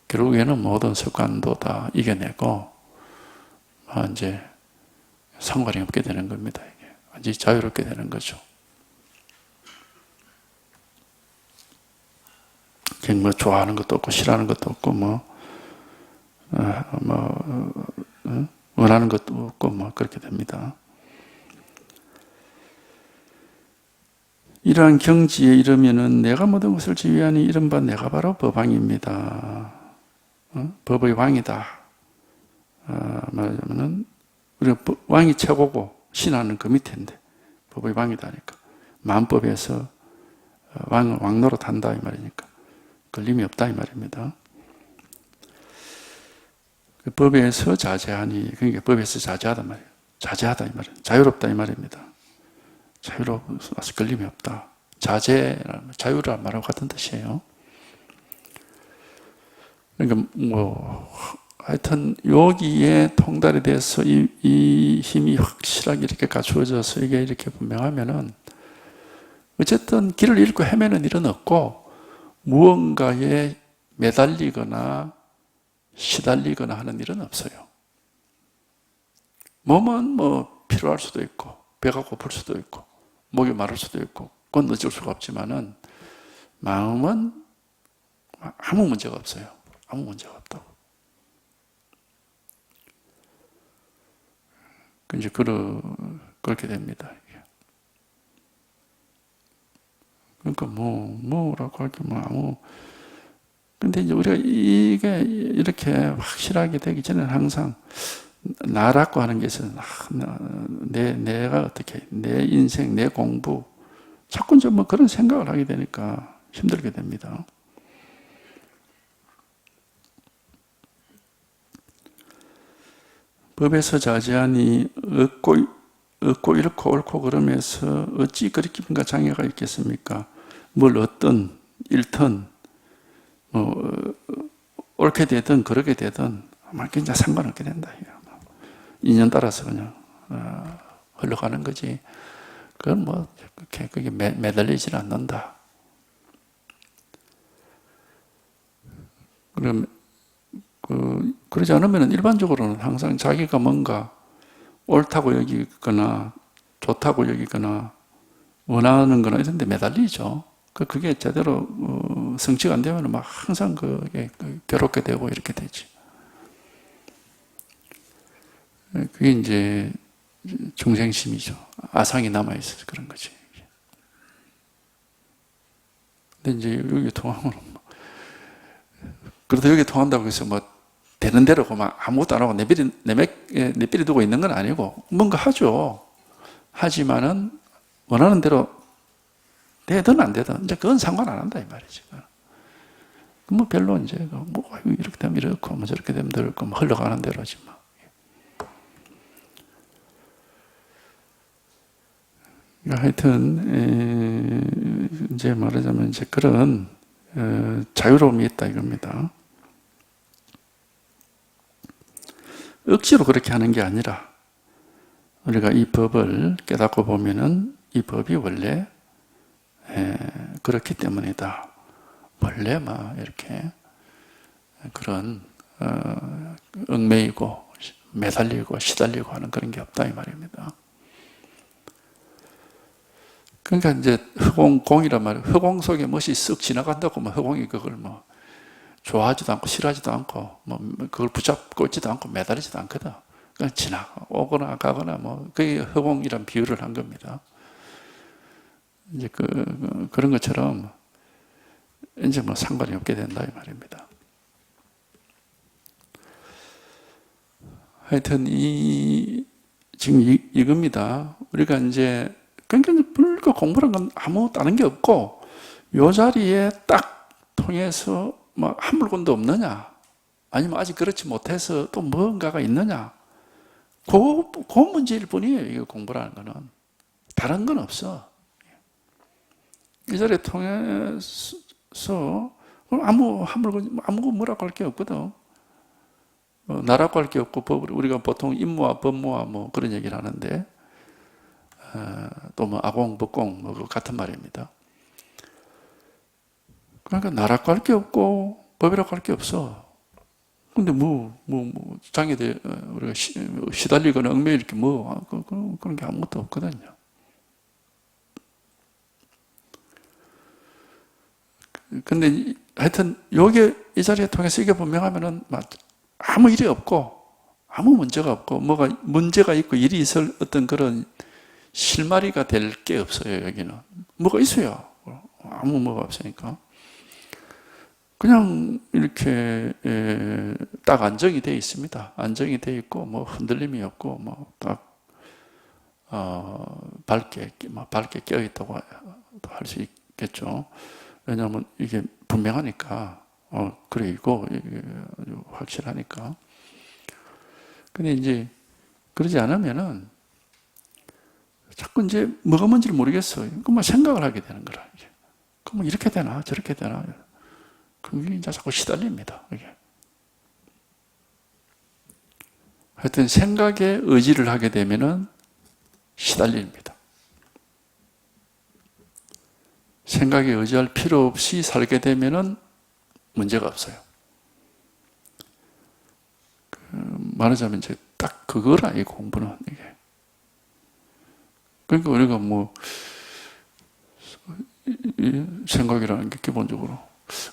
결국에는 모든 습관도 다 이겨내고 이제 상관이 없게 되는 겁니다. 이게 완전히 자유롭게 되는 거죠. 좋아하는 것도 없고 싫어하는 것도 없고 원하는 것도 없고 그렇게 됩니다. 이러한 경지에 이르면은 내가 모든 것을 지휘하니 이른 바 내가 바로 법왕입니다. 법의 왕이다. 말하자면은 우리가 왕이 최고고 신하는 그 밑인데 법의 왕이다니까. 만법에서 왕노릇 한다 이 말이니까 걸림이 없다 이 말입니다. 그 법에서 자제하니, 그러니까 법에서 자제하다 말이에요. 자제하다 이 말이에요. 자유롭다 이 말입니다. 자유로워서 걸림이 없다. 자유란 말하고 같은 뜻이에요. 그러니까 하여튼 여기에 통달이 돼서 이 힘이 확실하게 이렇게 갖추어져서 이게 이렇게 분명하면은 어쨌든 길을 잃고 헤매는 일은 없고 무언가에 매달리거나 시달리거나 하는 일은 없어요. 몸은 필요할 수도 있고 배가 고플 수도 있고 목이 마를 수도 있고 그건 어쩔 수가 없지만은 마음은 아무 문제가 없어요. 아무 문제가 없다고. 이제 그렇게 됩니다. 그러니까 뭐라고 할 게 아무. 근데 이제 우리가 이게 이렇게 확실하게 되기 전에는 항상 나라고 하는 게 있어요. 내가 어떻게, 내 인생, 내 공부. 자꾸 이제 그런 생각을 하게 되니까 힘들게 됩니다. 법에서 자제하니 얻고 잃고 옳고 그러면서 어찌 그렇게 뭔가 장애가 있겠습니까? 뭘 얻든 잃든 옳게 되든 그렇게 되든 그냥 상관없게 된다. 인연 따라서 그냥 흘러가는 거지. 그건 그게 매달리지는 않는다. 그럼 그러지 않으면 일반적으로는 항상 자기가 뭔가 옳다고 여기거나 좋다고 여기거나 원하는 거나 이런 데 매달리죠. 그게 제대로 성취가 안 되면 항상 그게 괴롭게 되고 이렇게 되지. 그게 이제 중생심이죠. 아상이 남아있어서 그런 거지. 근데 이제 여기 통하면, 그래도 여기 통한다고 해서 뭐, 되는 대로 그만 아무것도 안 하고 내비리 두고 있는 건 아니고, 뭔가 하죠. 하지만은, 원하는 대로 되든 안 되든, 이제 그건 상관 안 한다, 이 말이지. 뭐 별로 이제, 뭐, 이렇게 되면 이렇고, 뭐 저렇게 되면 저렇고, 뭐 흘러가는 대로지 뭐. 하여튼, 이제 말하자면 이제 그런, 자유로움이 있다 이겁니다. 억지로 그렇게 하는 게 아니라, 우리가 이 법을 깨닫고 보면은 이 법이 원래 그렇기 때문이다. 원래 막 이렇게 그런 얽매이고 매달리고 시달리고 하는 그런 게 없다 이 말입니다. 그러니까 이제 허공이란 말이에요. 허공 속에 멋이 쓱 지나간다고 뭐 허공이 그걸 뭐 좋아하지도 않고 싫어하지도 않고 뭐 그걸 붙잡고 있지도 않고 매달리지도 않거든. 그냥 지나오거나 가거나 뭐 그게 허공이란 비유를 한 겁니다. 이제 그런 것처럼 이제 뭐 상관이 없게 된다 이 말입니다. 하여튼 지금 이겁니다. 우리가 이제 그러니까 불교 공부란 건 아무 다른 게 없고 요 자리에 딱 통해서 뭐 한 물건도 없느냐 아니면 아직 그렇지 못해서 또 뭔가가 있느냐 그 문제일 뿐이에요. 이거 공부라는 거는 다른 건 없어. 이 자리에 통해서 아무 한 물건 아무 뭐라고 할 게 없거든. 나라고 할 게 없고 법을 우리가 보통 임무와 법무와 뭐 그런 얘기를 하는데 또 뭐 아공, 법공 뭐 같은 말입니다. 그러니까 나라고 할 게 없고 법이라고 할 게 없어. 근데 장애돼 우리가 시달리거나 얽매여 이렇게 그런 게 아무것도 없거든요. 근데 하여튼 요게 이 자리에 통해서 이게 분명하면은 아무 일이 없고 아무 문제가 없고 뭐가 문제가 있고 일이 있을 어떤 그런 실마리가 될 게 없어요. 여기는 뭐가 있어요. 아무 뭐가 없으니까 그냥 이렇게 딱 안정이 되어 있습니다. 안정이 되어 있고 뭐 흔들림이 없고 뭐 딱 밝게 깨어 있다고 할 수 있겠죠. 왜냐하면 이게 분명하니까 그래 이거 아주 확실하니까. 근데 이제 그러지 않으면은 자꾸 이제 뭐가 뭔지를 모르겠어요. 그만 생각을 하게 되는 거라. 그럼 이렇게 되나 저렇게 되나. 그게 이제 자꾸 시달립니다. 이게. 하여튼 생각에 의지를 하게 되면은 시달립니다. 생각에 의지할 필요 없이 살게 되면은 문제가 없어요. 말하자면 이제 딱 그거라 이 공부는 이게. 그러니까 우리가 뭐 생각이라는 게 기본적으로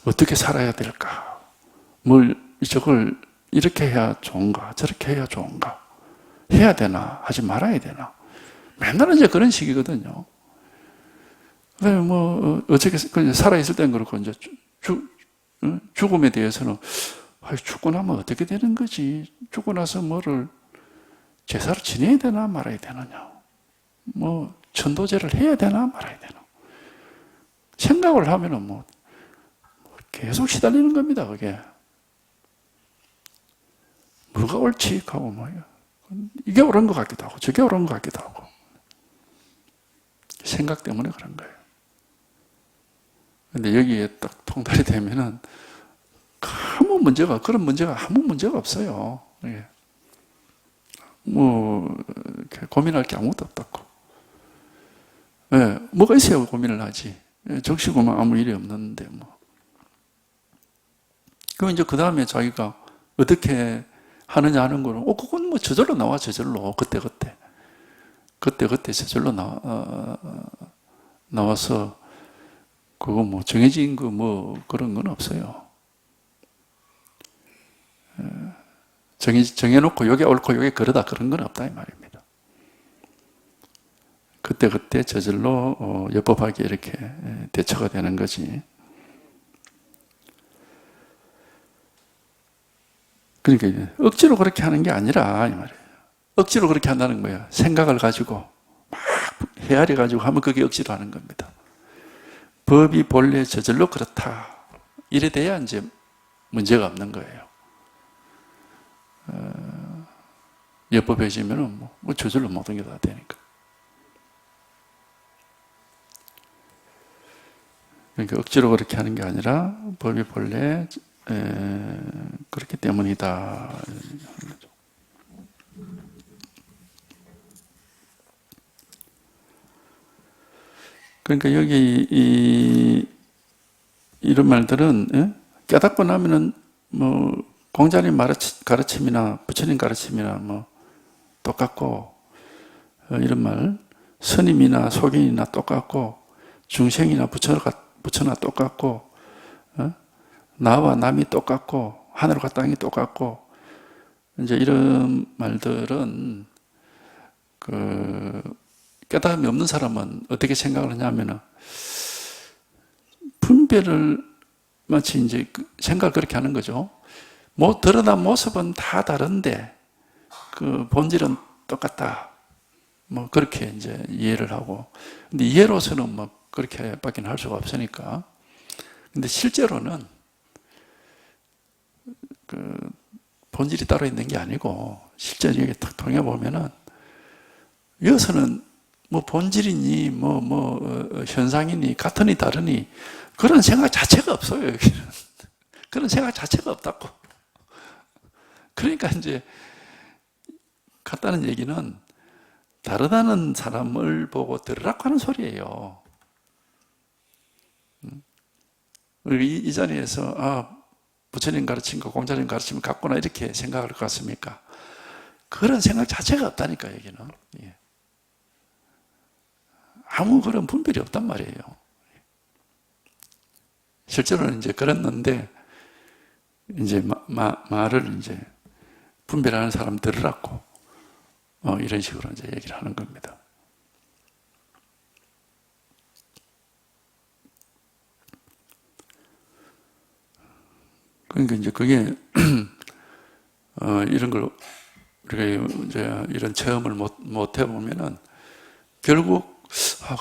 어떻게 살아야 될까? 저걸 이렇게 해야 좋은가? 저렇게 해야 좋은가? 해야 되나? 하지 말아야 되나? 맨날 이제 그런 식이거든요. 뭐, 어떻게, 살아있을 땐 그렇고, 이제 죽음에 대해서는, 죽고 나면 어떻게 되는 거지? 죽고 나서 제사를 지내야 되나 말아야 되느냐? 천도제를 해야 되나 말아야 되나? 생각을 하면은 계속 시달리는 겁니다, 그게. 뭐가 옳지? 하고 이게 옳은 것 같기도 하고, 저게 옳은 것 같기도 하고. 생각 때문에 그런 거예요. 근데 여기에 딱 통달이 되면은 그런 문제가 아무 문제가 없어요. 이렇게 고민할 게 아무것도 없다고. 뭐가 있어야 고민을 하지. 적시고만 아무 일이 없는데 그럼 이제 그 다음에 자기가 어떻게 하느냐 하는 거는, 그건 저절로 나와, 저절로. 그때 저절로 나와서, 그거 정해진 그런 건 없어요. 정해놓고 요게 옳고 요게 그러다 그런 건 없다 이 말입니다. 그때그때 저절로 여법하게 이렇게 대처가 되는 거지. 그러니까 억지로 그렇게 하는 게 아니라 이 말이에요. 억지로 그렇게 한다는 거예요. 생각을 가지고 막 헤아려 가지고 하면 그게 억지로 하는 겁니다. 법이 본래 저절로 그렇다. 이래 돼야 이제 문제가 없는 거예요. 여법해지면은 뭐 저절로 모든 게 다 되니까. 그러니까 억지로 그렇게 하는 게 아니라 법이 본래 그렇기 때문이다. 그러니까 여기 이런 말들은 깨닫고 나면은 뭐 공자님 가르침이나 부처님 가르침이나 뭐 똑같고 이런 말 스님이나 소견이나 똑같고 중생이나 부처나 똑같고 나와 남이 똑같고 하늘과 땅이 똑같고 이제 이런 말들은 깨달음이 없는 사람은 어떻게 생각을 하냐면은 분별을 마치 이제 생각을 그렇게 하는 거죠. 뭐 드러난 모습은 다 다른데 그 본질은 똑같다. 뭐 그렇게 이제 이해를 하고, 근데 이해로서는 뭐 그렇게밖에 할 수가 없으니까. 근데 실제로는 그 본질이 따로 있는 게 아니고 실제 여기 탁 통해 보면은 여기서는 뭐 본질이니 현상이니 같으니 다르니 그런 생각 자체가 없어요. 여기는 그런 생각 자체가 없다고. 그러니까 이제 같다는 얘기는 다르다는 사람을 보고 들으라고 하는 소리예요. 이 자리에서 부처님 가르친 거 공자님 가르침을 같구나 이렇게 생각할 것 같습니까? 그런 생각 자체가 없다니까 여기는. 아무 그런 분별이 없단 말이에요. 실제로는 이제 그랬는데 이제 말을 이제 분별하는 사람 들으라고 이런 식으로 이제 얘기를 하는 겁니다. 그러니까 이제 그게 이런 걸 우리가 이제 이런 체험을 못 해보면은 결국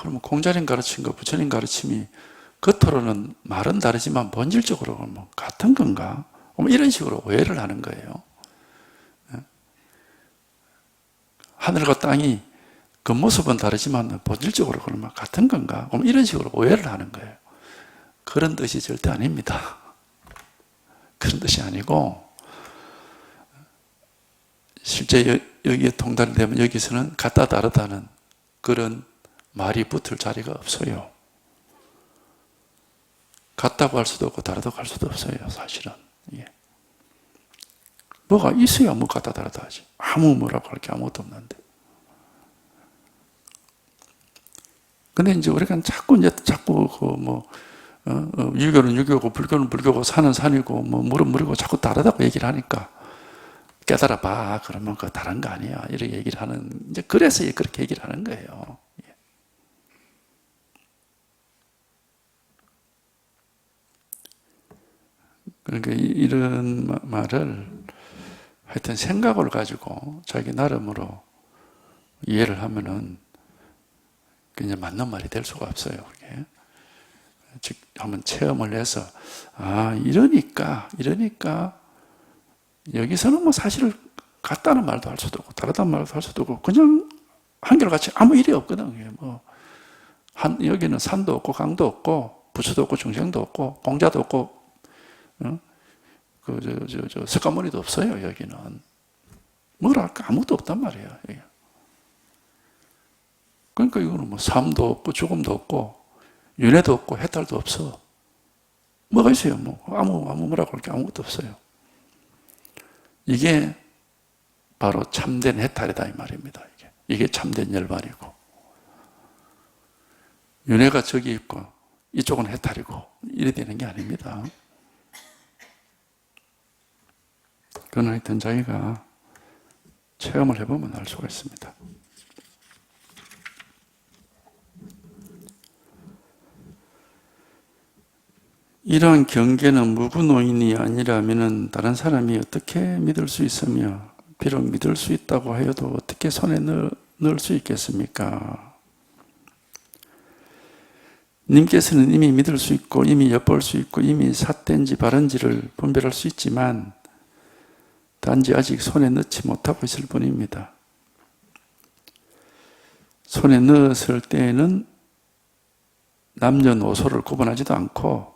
그러면 공자님 가르친 거 부처님 가르침이 겉으로는 말은 다르지만 본질적으로 뭐 같은 건가? 이런 식으로 오해를 하는 거예요. 하늘과 땅이 겉모습은 다르지만 본질적으로 그러면 같은 건가? 이런 식으로 오해를 하는 거예요. 그런 뜻이 절대 아닙니다. 그런 뜻이 아니고 실제 여기에 통달이 되면 여기서는 같다 다르다는 그런 말이 붙을 자리가 없어요. 같다고 할 수도 없고 다르다고 할 수도 없어요. 사실은. 뭐가 있어야 뭐 같다 다르다 하지. 아무 뭐라고 할 게 아무것도 없는데. 근데 이제 우리가 자꾸 유교는 유교고 불교는 불교고 산은 산이고 뭐 물은 물이고 자꾸 다르다고 얘기를 하니까 깨달아 봐. 그러면 그거 다른 거 아니야. 이렇게 얘기를 하는, 이제 그래서 그렇게 얘기를 하는 거예요. 그러니까 이런 말을 하여튼 생각을 가지고 자기 나름으로 이해를 하면은 그냥 맞는 말이 될 수가 없어요. 그게. 즉 한번 체험을 해서 이러니까 여기서는 뭐 사실 같다는 말도 할 수도 없고 다르다는 말도 할 수도 없고 그냥 한결같이 아무 일이 없거든. 여기는 산도 없고 강도 없고 부처도 없고 중생도 없고 공자도 없고 석가모니도 없어요. 여기는 뭐라 할까 아무것도 없단 말이에요. 그러니까 이거는 뭐 삶도 없고 죽음도 없고 윤회도 없고 해탈도 없어. 뭐가 있어요? 뭐 아무 뭐라고 할 게 아무것도 없어요. 이게 바로 참된 해탈이다 이 말입니다. 이게 참된 열반이고 윤회가 저기 있고 이쪽은 해탈이고 이래 되는 게 아닙니다. 그건 하여튼 자기가 체험을 해보면 알 수가 있습니다. 이러한 경계는 무구노인이 아니라면 다른 사람이 어떻게 믿을 수 있으며 비록 믿을 수 있다고 하여도 어떻게 손에 넣을 수 있겠습니까? 님께서는 이미 믿을 수 있고 이미 엿볼 수 있고 이미 삿된지 바른지를 분별할 수 있지만 단지 아직 손에 넣지 못하고 있을 뿐입니다. 손에 넣었을 때에는 남녀노소를 구분하지도 않고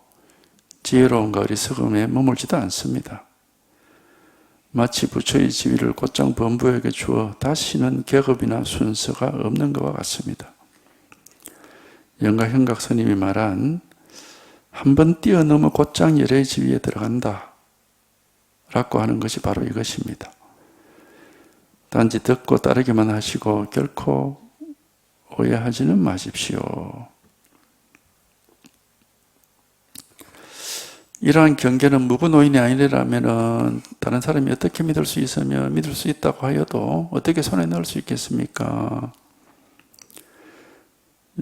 지혜로움과 어리석음에 머물지도 않습니다. 마치 부처의 지위를 곧장 범부에게 주어 다시는 계급이나 순서가 없는 것과 같습니다. 영가현각 스님이 말한 한 번 뛰어넘어 곧장 열의 지위에 들어간다 라고 하는 것이 바로 이것입니다. 단지 듣고 따르기만 하시고 결코 오해하지는 마십시오. 이러한 경계는 무구노인이 아니라면 다른 사람이 어떻게 믿을 수 있으며 믿을 수 있다고 하여도 어떻게 손에 넣을 수 있겠습니까?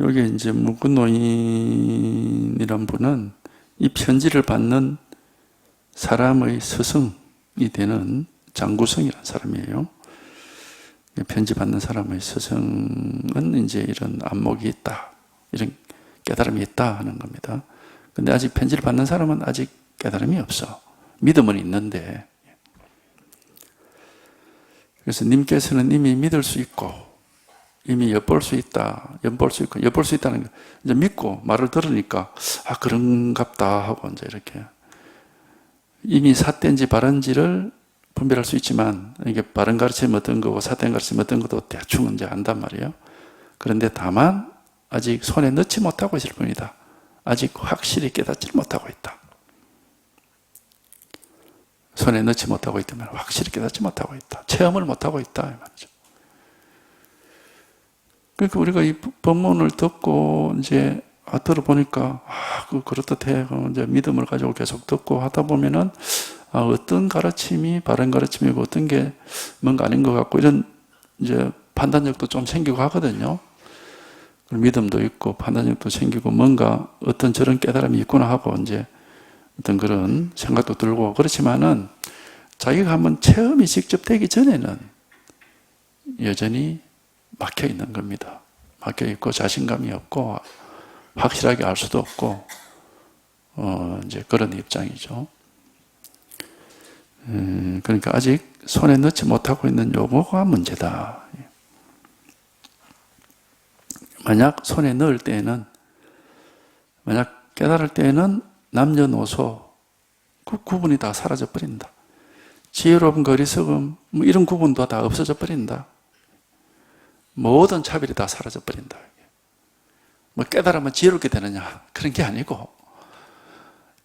여기 이제 무구노인이란 분은 이 편지를 받는 사람의 스승이 되는 장구성이라는 사람이에요. 편지 받는 사람의 스승은 이제 이런 안목이 있다, 이런 깨달음이 있다 하는 겁니다. 근데 아직 편지를 받는 사람은 아직 깨달음이 없어. 믿음은 있는데. 그래서 님께서는 이미 믿을 수 있고, 이미 엿볼 수 있다, 엿볼 수 있고, 엿볼 수 있다는 거, 이제 믿고 말을 들으니까, 아, 그런갑다 하고 이제 이렇게. 이미 삿된지 바른지를 분별할 수 있지만, 이게 바른 가르침이 어떤 거고, 삿된 가르침이 어떤 것도 대충 이제 안단 말이에요. 그런데 다만, 아직 손에 넣지 못하고 있을 뿐이다. 아직 확실히 깨닫지 못하고 있다. 손에 넣지 못하고 있다면 확실히 깨닫지 못하고 있다. 체험을 못하고 있다. 이 말이죠. 그러니까 우리가 이 법문을 듣고 이제 들어보니까 그렇듯해. 이제 믿음을 가지고 계속 듣고 하다 보면은 어떤 가르침이 바른 가르침이고 어떤 게 뭔가 아닌 것 같고 이런 이제 판단력도 좀 생기고 하거든요. 믿음도 있고 판단력도 생기고 뭔가 어떤 저런 깨달음이 있구나 하고 이제 어떤 그런 생각도 들고 그렇지만은 자기가 한번 체험이 직접 되기 전에는 여전히 막혀 있는 겁니다. 막혀 있고 자신감이 없고 확실하게 알 수도 없고 이제 그런 입장이죠. 그러니까 아직 손에 넣지 못하고 있는 요거가 문제다. 만약 손에 넣을 때에는, 만약 깨달을 때에는 남녀노소 그 구분이 다 사라져 버린다. 지혜로움, 어리석음 뭐 이런 구분도 다 없어져 버린다. 모든 차별이 다 사라져 버린다. 뭐 깨달으면 지혜롭게 되느냐 그런 게 아니고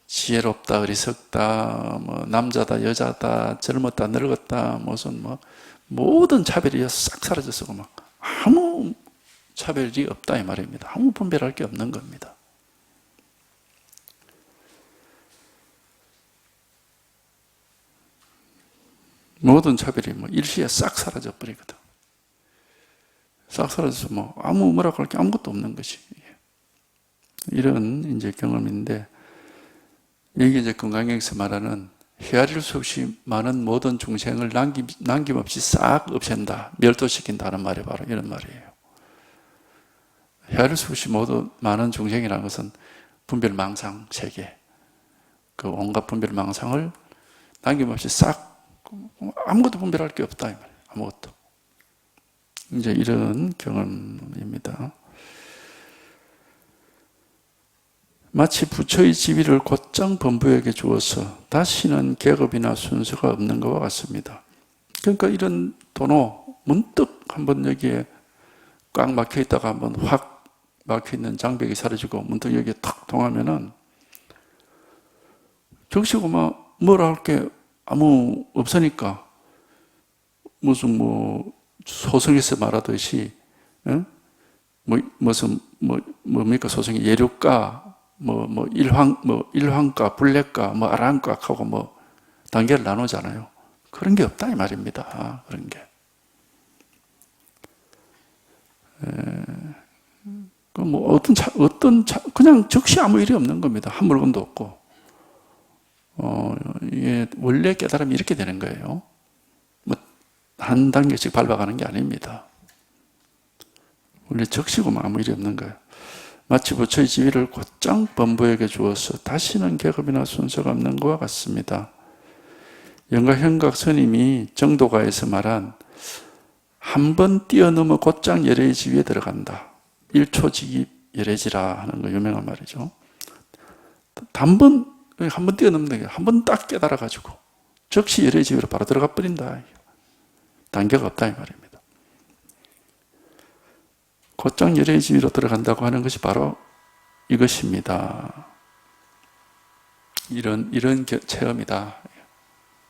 지혜롭다, 어리석다, 뭐 남자다, 여자다, 젊었다, 늙었다, 무슨 뭐 모든 차별이 싹 사라져서 막 아무 차별이 없다 이 말입니다. 아무 분별할 게 없는 겁니다. 모든 차별이 뭐 일시에 싹 사라져 버리거든. 싹 사라져서 뭐 뭐라고 할 게 아무것도 없는 것이 이런 이제 경험인데 여기 이제 건강경에서 말하는 헤아릴 수 없이 많은 모든 중생을 남김없이 싹 없앤다, 멸도시킨다는 말이 바로 이런 말이에요. 헤아릴 수 없이 모두 많은 중생이라는 것은 분별망상 세계, 그 온갖 분별망상을 남김없이 싹 아무것도 분별할 게 없다 이 말이에요. 아무것도. 이제 이런 경험입니다. 마치 부처의 지위를 곧장 범부에게 주어서 다시는 계급이나 순서가 없는 것과 같습니다. 그러니까 이런 도노 문득 한번 여기에 꽉 막혀 있다가 한번 확 막혀 있는 장벽이 사라지고 문득 여기에 탁 통하면은 적시고 막 뭐라 할 게 아무 없으니까 무슨 뭐 소성에서 말하듯이 무슨 뭡니까 소성이 예류가 일황가, 불례가, 아란가 하고 단계를 나누잖아요. 그런 게 없다 이 말입니다. 그런 게. 그냥 즉시 아무 일이 없는 겁니다. 한 물건도 없고. 이게 원래 깨달음이 이렇게 되는 거예요. 한 단계씩 밟아가는 게 아닙니다. 원래 적시고만 아무 일이 없는 거예요. 마치 부처의 지위를 곧장 범부에게 주어서 다시는 계급이나 순서가 없는 것과 같습니다. 영가현각 스님이 정도가에서 말한 한 번 뛰어넘어 곧장 열애의 지위에 들어간다. 1초직입 열애지라 하는 거 유명한 말이죠. 한 번 뛰어넘는 게 한 번 딱 깨달아가지고 즉시 열애의 지위로 바로 들어가 버린다. 단계가 없다 이 말입니다. 곧장 열애의 지위로 들어간다고 하는 것이 바로 이것입니다. 이런 체험이다.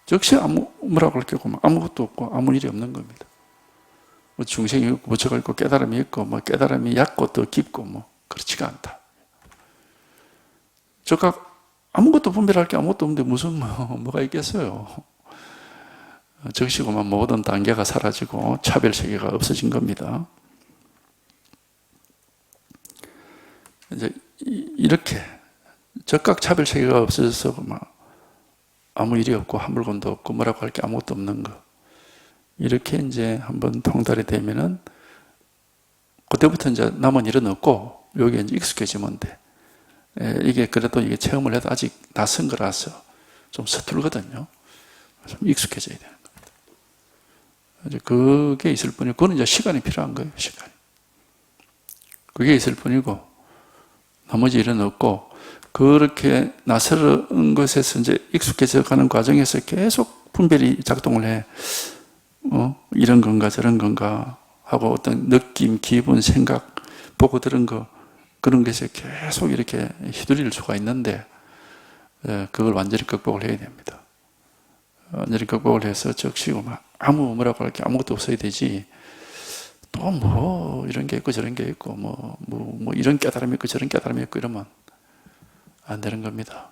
즉시 뭐라고 할 게고 아무것도 없고 아무 일이 없는 겁니다. 중생이 있고 부처가 있고 깨달음이 있고 깨달음이 얕고 더 깊고 그렇지가 않다. 즉각 아무것도 분별할 게 아무것도 없는데 무슨 뭐가 있겠어요. 적시고만 모든 단계가 사라지고 차별 세계가 없어진 겁니다. 이제 이렇게 적각 차별 세계가 없어져서 아무 일이 없고 한 물건도 없고 뭐라고 할 게 아무것도 없는 거. 이렇게 이제 한번 통달이 되면은 그때부터 이제 남은 일은 없고 여기에 이제 익숙해지면 돼. 이게 그래도 이게 체험을 해도 아직 낯선 거라서 좀 서툴거든요. 좀 익숙해져야 되는 겁니다. 이제 그게 있을 뿐이고, 그건 이제 시간이 필요한 거예요, 시간이. 그게 있을 뿐이고, 나머지 일은 없고, 그렇게 낯선 것에서 이제 익숙해져 가는 과정에서 계속 분별이 작동을 해. 이런 건가 저런 건가 하고 어떤 느낌, 기분, 생각, 보고 들은 거, 그런 것에 계속 이렇게 휘둘릴 수가 있는데, 그걸 완전히 극복을 해야 됩니다. 완전히 극복을 해서 적시고 뭐라고 할 게 아무것도 없어야 되지. 또 이런 게 있고 저런 게 있고 이런 깨달음이 있고 저런 깨달음이 있고 이러면 안 되는 겁니다.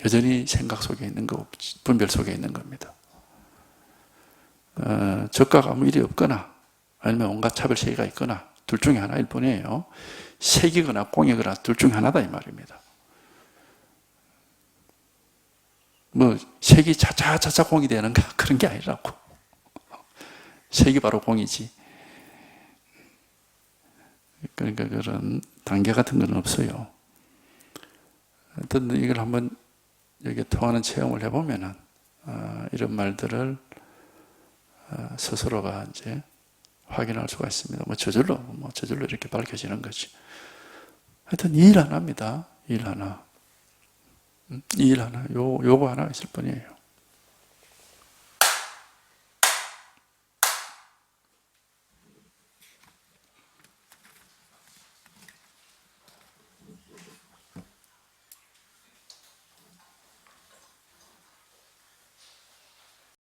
여전히 생각 속에 있는 거, 분별 속에 있는 겁니다. 적각 아무 일이 없거나 아니면 온갖 차별 세계가 있거나 둘 중에 하나일 뿐이에요. 색이거나 공이거나 둘 중에 하나다 이 말입니다. 색이 차차 공이 되는가 그런 게 아니라고. 색이 바로 공이지. 그러니까 그런 단계 같은 건 없어요. 하여튼 이걸 한번 여기 통하는 체험을 해보면은 이런 말들을 스스로가 이제 확인할 수가 있습니다. 저절로 이렇게 밝혀지는 거지. 하여튼 일 하나입니다. 일 하나. 요거 하나 있을 뿐이에요.